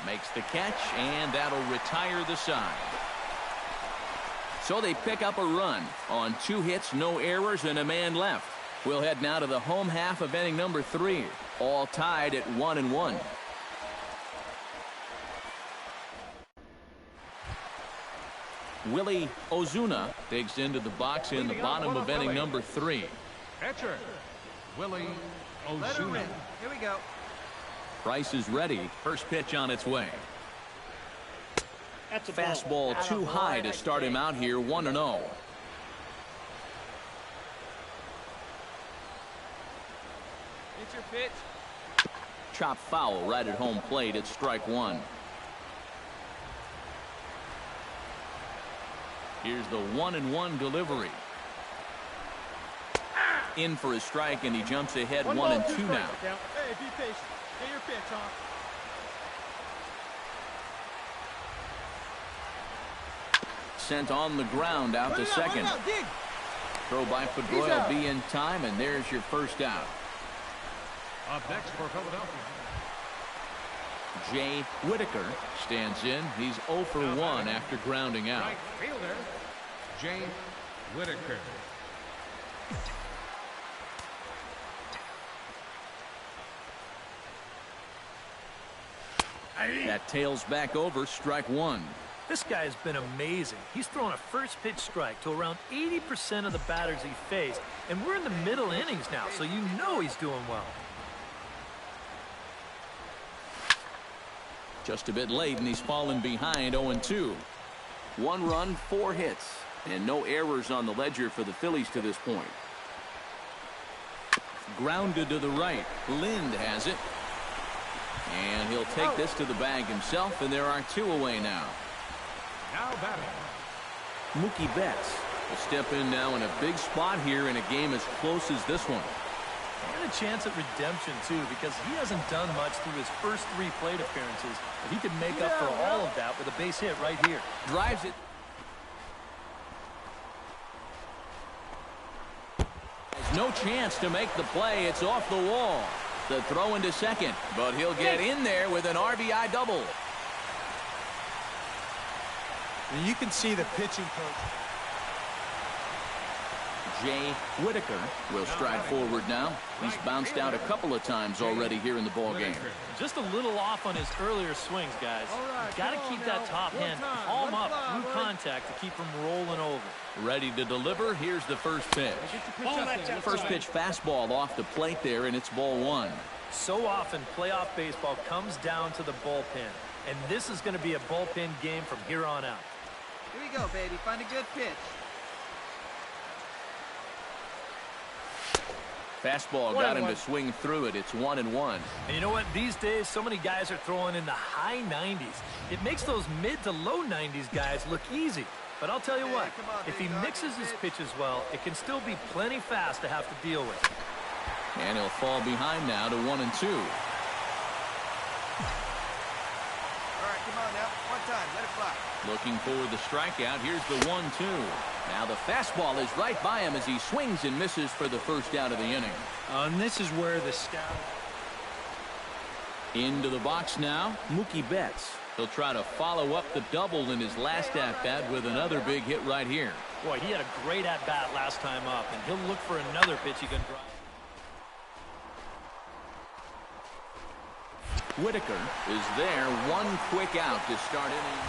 Makes the catch, and that'll retire the side. So they pick up a run on 2 hits, no errors, and a man left. We'll head now to the home half of inning number 3, all tied at 1-1. Willie Ozuna digs into the box in the bottom of inning number 3. Pitcher, Willie Ozuna. Here we go. Price is ready. First pitch on its way. That's a fastball too high to start him out here, 1-0. It's your pitch. Chop foul right at home plate. It's strike 1. Here's the 1-1 delivery. In for a strike, and he jumps ahead 1-2 now. Hey, be patient. Hey, your pitch, huh? Sent on the ground out to second. Throw by Pedroia will be in time, and there's your first out. Up next for Philadelphia, Jay Whitaker stands in. He's 0 for 1 after grounding out. right fielder, Jay Whitaker. That tails back over, strike 1. This guy has been amazing. He's thrown a first pitch strike to around 80% of the batters he faced. And we're in the middle innings now, so you know he's doing well. Just a bit late, and he's fallen behind 0-2. 1 run, 4 hits, and no errors on the ledger for the Phillies to this point. Grounded to the right. Lind has it. And he'll take this to the bag himself, and there are 2 away now. Now batting, Mookie Betts will step in now in a big spot here in a game as close as this one. And a chance at redemption, too, because he hasn't done much through his first 3 plate appearances. But he can make up for all of that with a base hit right here. Drives it. There's no chance to make the play. It's off the wall. The throw into second, but he'll get in there with an RBI double. And you can see the pitching coach. Jay Whitaker will stride forward now. He's bounced out a couple of times already here in the ball game. Just a little off on his earlier swings, guys. Got to keep that top hand palm up through contact to keep him rolling over. Ready to deliver. Here's the first pitch. First pitch fastball off the plate there, and it's ball 1. So often playoff baseball comes down to the bullpen, and this is going to be a bullpen game from here on out. Here we go, baby. Find a good pitch. Fastball got him to swing through it. It's 1-1. And you know what? These days, so many guys are throwing in the high 90s. It makes those mid to low 90s guys look easy. But I'll tell you what, if he mixes his pitches well, it can still be plenty fast to have to deal with. And he'll fall behind now to 1-2. All right, come on now. One time, let it fly. Looking for the strikeout. Here's the 1-2. Now the fastball is right by him as he swings and misses for the first out of the inning. And this is where the scout. Into the box now, Mookie Betts. He'll try to follow up the double in his last at-bat with another big hit right here. Boy, he had a great at-bat last time up, and he'll look for another pitch he can drive. Whitaker is there. 1 quick out to start inning.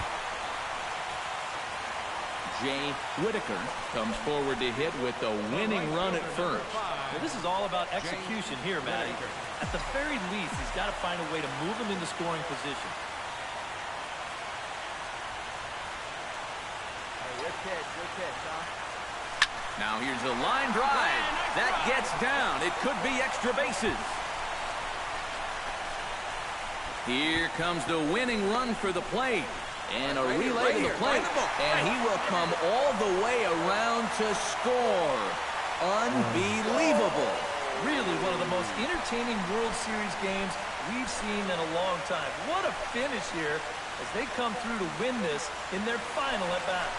Jay Whitaker comes forward to hit with the winning run at first. Well, this is all about execution here, Matty. At the very least, he's got to find a way to move him into scoring position. Good pitch, huh? Now here's a line drive. That gets down. It could be extra bases. Here comes the winning run for the plate. And a relay to the plate. And he will come all the way around to score. Unbelievable. Really one of the most entertaining World Series games we've seen in a long time. What a finish here as they come through to win this in their final at-bat.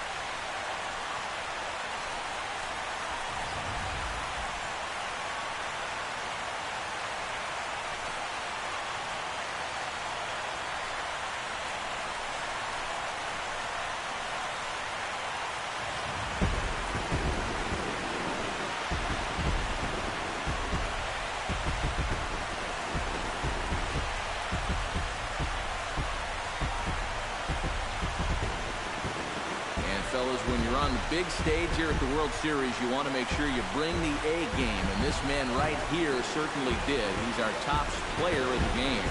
Fellas, when you're on the big stage here at the World Series, you want to make sure you bring the A game, and this man right here certainly did. He's our top player of the game.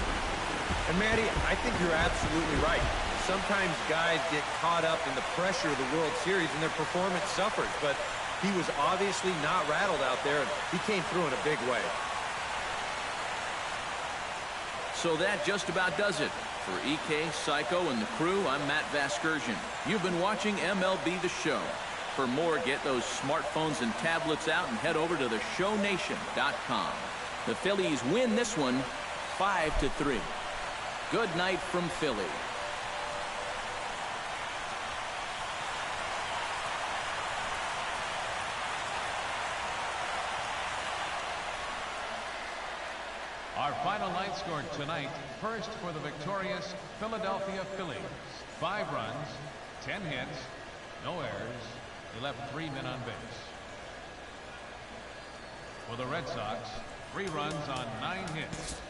And Matty, I think you're absolutely right. Sometimes guys get caught up in the pressure of the World Series and their performance suffers, but he was obviously not rattled out there, and he came through in a big way. So that just about does it. For EK, Psycho, and the crew, I'm Matt Vasgersian. You've been watching MLB The Show. For more, get those smartphones and tablets out and head over to theshownation.com. The Phillies win this one 5-3. Good night from Philly. our final line score tonight. First for the victorious Philadelphia Phillies. 5 runs, 10 hits, no errors. They left 3 men on base. For the Red Sox, 3 runs on 9 hits,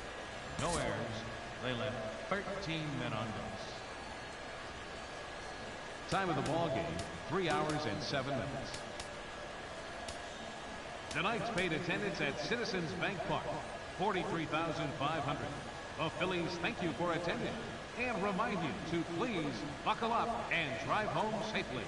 no errors. They left 13 men on base. Time of the ball game, 3 hours and 7 minutes. Tonight's paid attendance at Citizens Bank Park, 43,500. The Phillies thank you for attending. and remind you to please buckle up and drive home safely.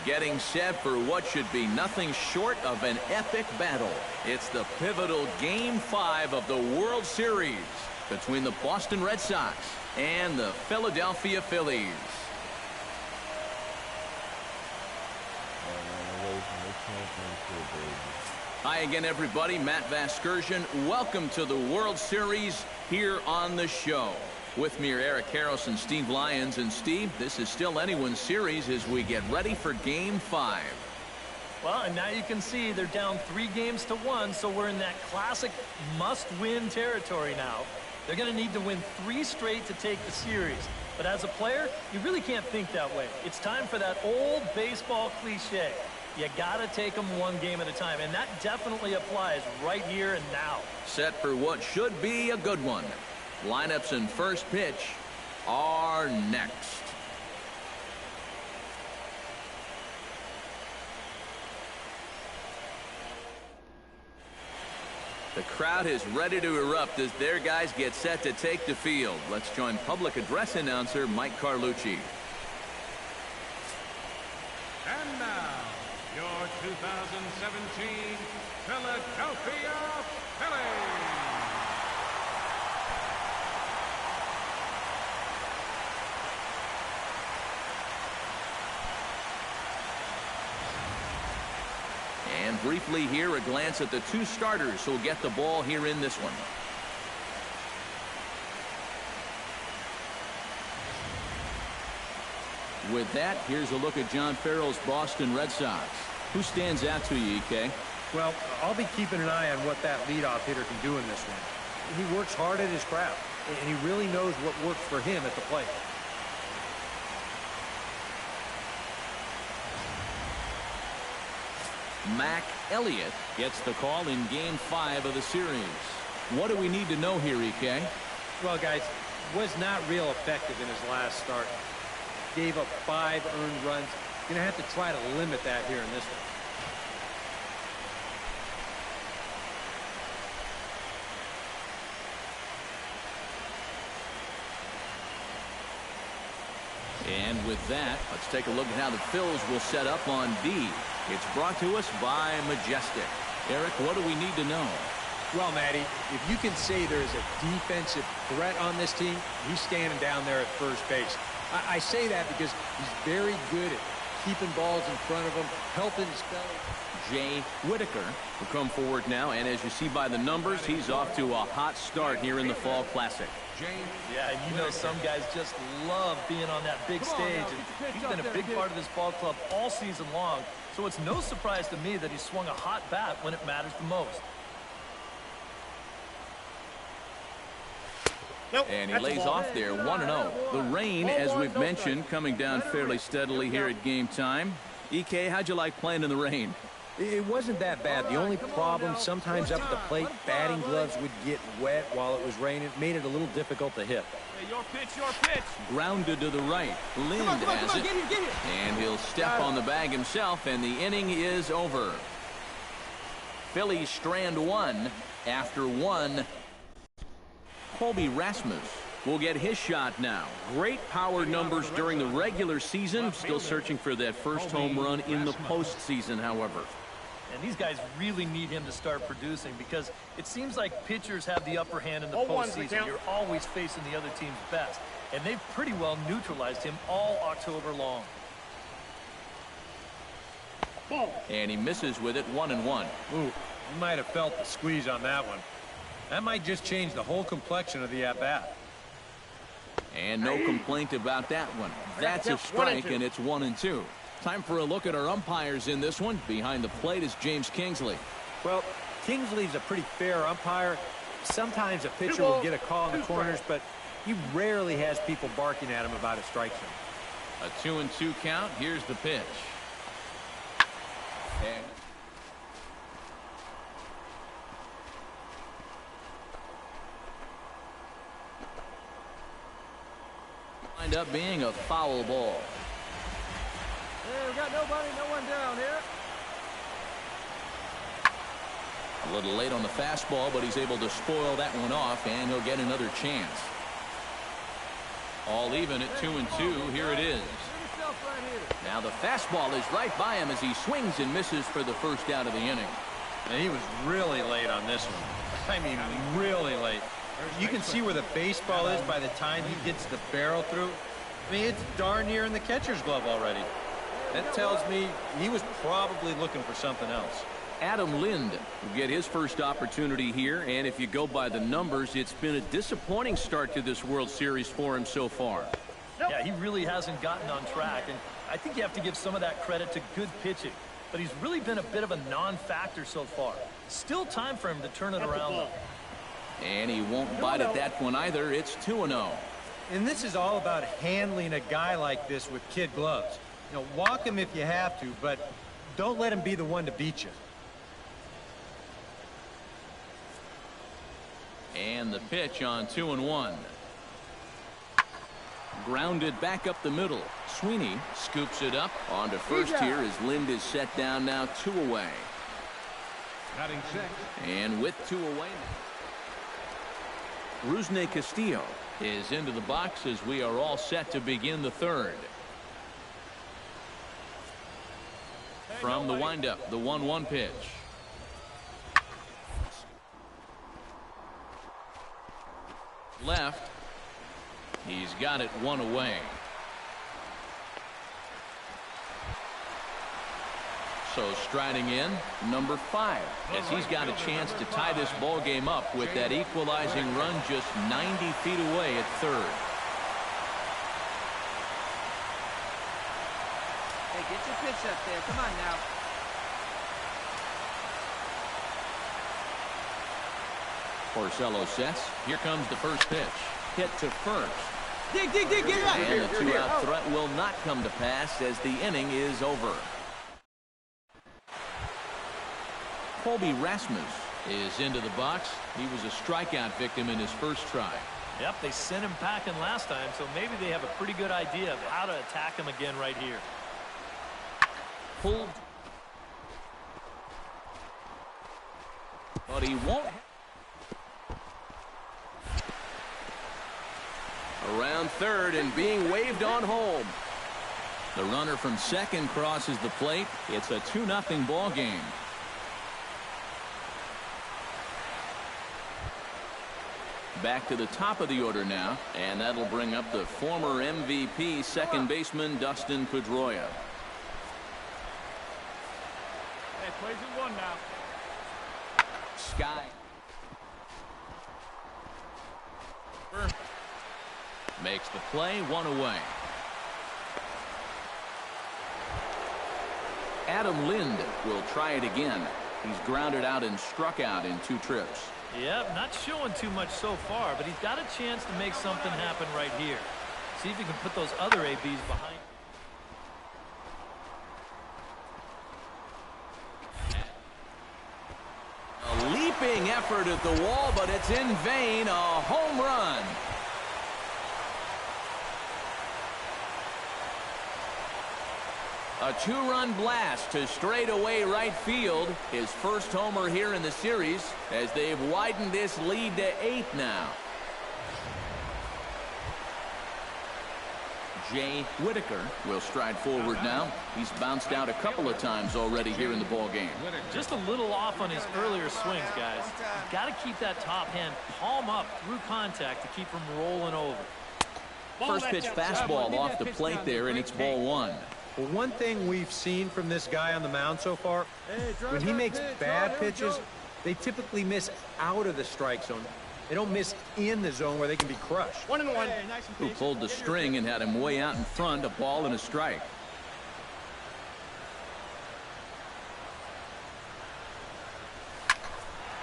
Getting set for what should be nothing short of an epic battle. It's the pivotal Game 5 of the World Series between the Boston Red Sox and the Philadelphia Phillies. Hi again, everybody. Matt Vasgersian. Welcome to the World Series here on the show. With me are Eric Harris and Steve Lyons. And Steve, this is still anyone's series as we get ready for Game 5. Well, and now you can see they're down 3-1, so we're in that classic must-win territory now. They're going to need to win 3 straight to take the series. But as a player, you really can't think that way. It's time for that old baseball cliche. You got to take them 1 game at a time, and that definitely applies right here and now. Set for what should be a good one. Lineups and first pitch are next. The crowd is ready to erupt as their guys get set to take the field. Let's join public address announcer Mike Carlucci. And now, your 2017 Philadelphia Phillies. And briefly here, a glance at the 2 starters who will get the ball here in this one. With that, here's a look at John Farrell's Boston Red Sox. Who stands out to you, EK? Well, I'll be keeping an eye on what that leadoff hitter can do in this one. He works hard at his craft, and he really knows what works for him at the plate. Mac Elliott gets the call in Game 5 of the series. What do we need to know here, EK? Well, guys, was not real effective in his last start. Gave up 5 earned runs. Going to have to try to limit that here in this one. And with that, let's take a look at how the Phils will set up on D. It's brought to us by Majestic. Eric, what do we need to know? Well, Matty, if you can say there's a defensive threat on this team, he's standing down there at first base. I say that because he's very good at keeping balls in front of him, helping spell. Jay Whitaker will come forward now, and as you see by the numbers, he's off to a hot start here in the Fall Classic. Yeah, and you know some guys just love being on that big stage, and he's been a big part of this ball club all season long, so it's no surprise to me that he swung a hot bat when it matters the most. And he lays off there 1-0. The rain, as we've mentioned, coming down fairly steadily here at game time. EK, how'd you like playing in the rain? It wasn't that bad. The only problem, sometimes up at the plate, batting gloves would get wet while it was raining. It made it a little difficult to hit. Hey, your pitch. Grounded to the right. Lind has it. Get it. And he'll step on the bag himself, and the inning is over. Phillies strand one after one. Colby Rasmus will get his shot now. Great power numbers during the regular season. Still searching for that first home run in the postseason, however. And these guys really need him to start producing because it seems like pitchers have the upper hand in the postseason. You're always facing the other team's best. And they've pretty well neutralized him all October long. And he misses with it, 1-1. Ooh, you might have felt the squeeze on that one. That might just change the whole complexion of the at-bat. And no complaint about that one. That's a strike, and it's 1-2. Time for a look at our umpires in this one. Behind the plate is James Kingsley. Well, Kingsley's a pretty fair umpire. Sometimes a pitcher will get a call in the corners, but he rarely has people barking at him about a strike zone. A 2-2 count. Here's the pitch. And wind up being a foul ball. Hey, we got nobody, no one down here. A little late on the fastball, but he's able to spoil that one off, and he'll get another chance. All even at 2-2. Here it is. Now the fastball is right by him as he swings and misses for the first out of the inning. And he was really late on this one. I mean, really late. You can see where the baseball is by the time he gets the barrel through. I mean, it's darn near in the catcher's glove already. That tells me he was probably looking for something else. Adam Lind will get his first opportunity here, and if you go by the numbers, it's been a disappointing start to this World Series for him so far. Yeah, he really hasn't gotten on track, and I think you have to give some of that credit to good pitching. But he's really been a bit of a non-factor so far. Still time for him to turn it around, though. And he won't bite at that one either. It's 2-0. And this is all about handling a guy like this with kid gloves. You know, walk him if you have to, but don't let him be the one to beat you. And the pitch on 2-1. Grounded back up the middle. Sweeney scoops it up onto first here as Lind is set down now, 2 away. Batting six. And with 2 away, Rusney Castillo is into the box as we are all set to begin the third. From the windup, the 1-1 pitch. Left. He's got it 1 away. So striding in, number 5, as he's got a chance to tie this ball game up with that equalizing run just 90 feet away at third. Hey, get your pitch up there. Come on now. Porcello sets. Here comes the first pitch. Hit to first. Dig, get it out. And the 2-out threat will not come to pass as the inning is over. Colby Rasmus is into the box. He was a strikeout victim in his first try. Yep, they sent him packing last time, so maybe they have a pretty good idea of how to attack him again right here. Pulled. But he won't. Around third and being waved on home. The runner from second crosses the plate. It's a 2-0 ball game. Back to the top of the order now, and that'll bring up the former MVP second baseman Dustin Pedroia. Hey, plays in 1 now. Sky makes the play, 1 away. Adam Lind will try it again. He's grounded out and struck out in 2 trips. Yep, not showing too much so far, but he's got a chance to make something happen right here. See if he can put those other ABs behind. leaping effort at the wall, but it's in vain. A home run. A two-run blast to straightaway right field. His first homer here in the series as they've widened this lead to 8 now. Jay Whitaker will stride forward now. He's bounced out a couple of times already here in the ball game. Just a little off on his earlier swings, guys. You've got to keep that top hand palm up through contact to keep him rolling over. First pitch fastball off the plate there, and it's ball 1. Well, one thing we've seen from this guy on the mound so far, when he makes bad pitches, they typically miss out of the strike zone. They don't miss in the zone where they can be crushed. 1-1. Who pulled the string and had him way out in front, a ball and a strike.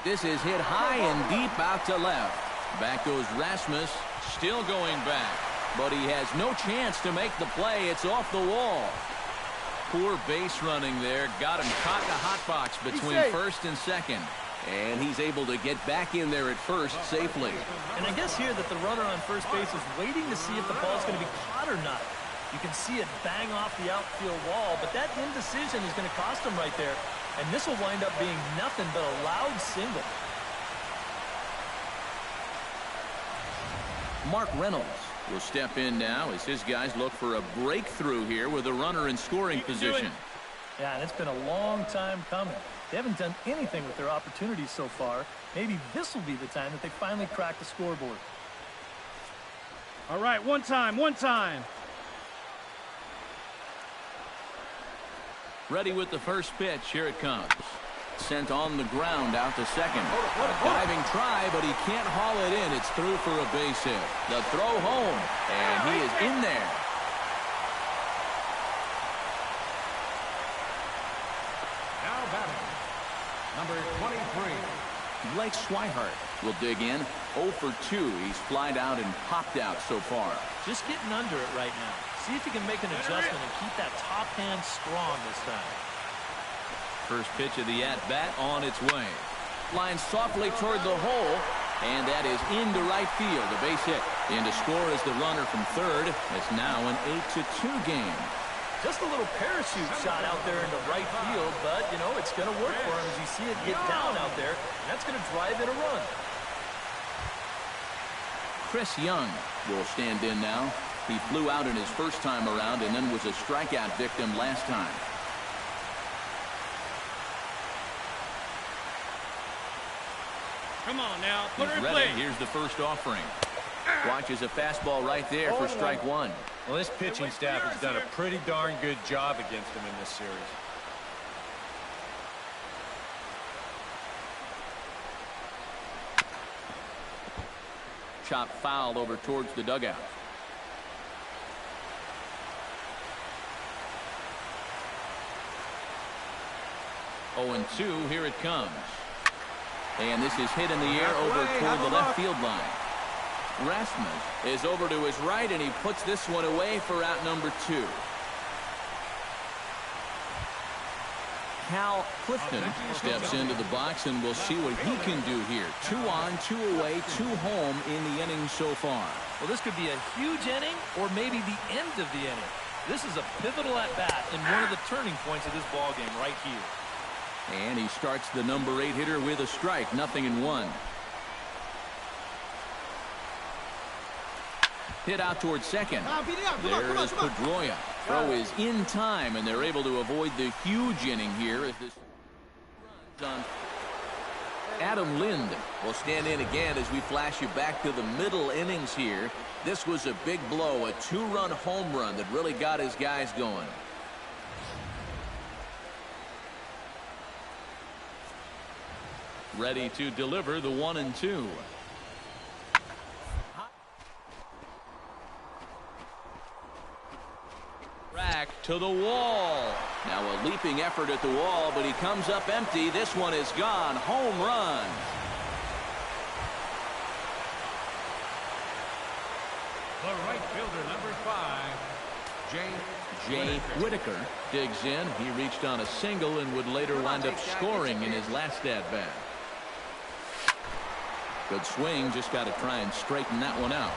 This is hit high and deep out to left. Back goes Rasmus, still going back. But he has no chance to make the play. It's off the wall. Poor base running there. Got him caught in a hot box between first and second. And he's able to get back in there at first safely. And I guess here that the runner on first base is waiting to see if the ball's going to be caught or not. You can see it bang off the outfield wall, but that indecision is going to cost him right there. And this will wind up being nothing but a loud single. Mark Reynolds will step in now as his guys look for a breakthrough here with a runner in scoring position. Yeah, and it's been a long time coming. They haven't done anything with their opportunities so far. Maybe this will be the time that they finally crack the scoreboard. All right, one time. Ready with the first pitch. Here it comes. Sent on the ground out to second. A diving try, but he can't haul it in. It's through for a base hit. The throw home, and he is in there. Now batting, number 23. Blake Swihart will dig in. 0 for 2. He's flied out and popped out so far. Just getting under it right now. See if he can make an adjustment and keep that top hand strong this time. First pitch of the at-bat on its way. Line softly toward the hole, and that is into right field. A base hit. In to score is the runner from third. It's now an 8-2 game. Just a little parachute shot out there into right field, but, you know, it's going to work for him as you see it get down out there. And that's going to drive in a run. Chris Young will stand in now. He flew out in his first time around and then was a strikeout victim last time. Come on now, put her in Ready. play. Here's the first offering. Watches a fastball right there for strike 1. Well, this pitching staff has done a pretty darn good job against him in this series. Chop foul over towards the dugout. Oh, 2. Here it comes. And this is hit in the air over toward the left field line. Rasmus is over to his right, and he puts this one away for out number 2. Cal Clifton steps into the box, and we'll see what he can do here. 2 on, 2 away, 2 home in the inning so far. Well, this could be a huge inning or maybe the end of the inning. This is a pivotal at-bat and one of the turning points of this ball game right here. And he starts the number 8 hitter with a strike. 0-1. Hit out towards second. There is Pedroia. Throw is in time, and they're able to avoid the huge inning here as this on. Adam Lind will stand in again as we flash you back to the middle innings here. This was a big blow, a 2-run home run that really got his guys going. Ready to deliver the 1-2. Back to the wall. Now a leaping effort at the wall, but he comes up empty. This one is gone. Home run. The right fielder, number 5, Jay Whitaker digs in. He reached on a single and would later wind up scoring in his last at-bat. Good swing, just got to try and straighten that one out.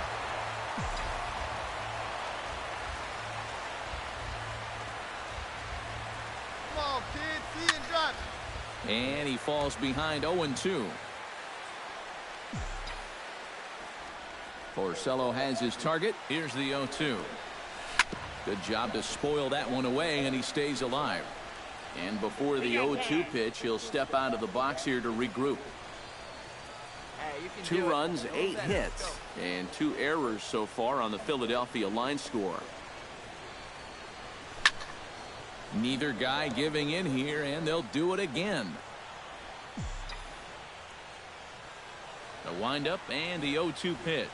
Come on, kid, see and drop it. And he falls behind 0-2. Porcello has his target. Here's the 0-2. Good job to spoil that one away, and he stays alive. And before the 0-2 pitch, he'll step out of the box here to regroup. 2 runs, 8 hits, and 2 errors so far on the Philadelphia line score. Neither guy giving in here, and they'll do it again. The windup and the 0-2 pitch.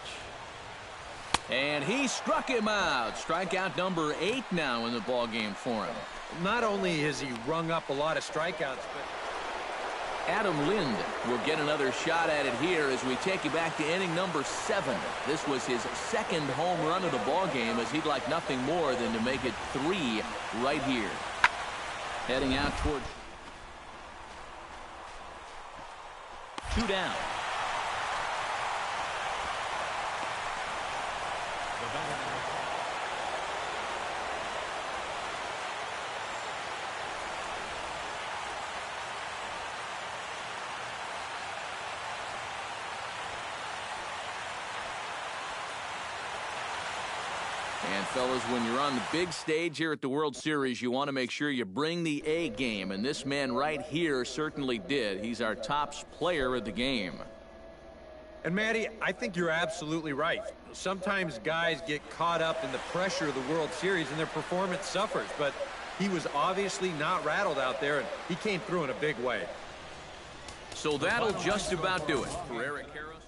And he struck him out. Strikeout number 8 now in the ballgame for him. Not only has he rung up a lot of strikeouts, but Adam Lind will get another shot at it here as we take you back to inning number 7. This was his 2nd home run of the ballgame, as he'd like nothing more than to make it 3 right here. Heading out toward 2 down. And fellas, when you're on the big stage here at the World Series, you want to make sure you bring the A game, and this man right here certainly did. He's our top player of the game. And Matty, I think you're absolutely right. Sometimes guys get caught up in the pressure of the World Series and their performance suffers, but he was obviously not rattled out there, and he came through in a big way. So that'll just about do it for Eric Harris.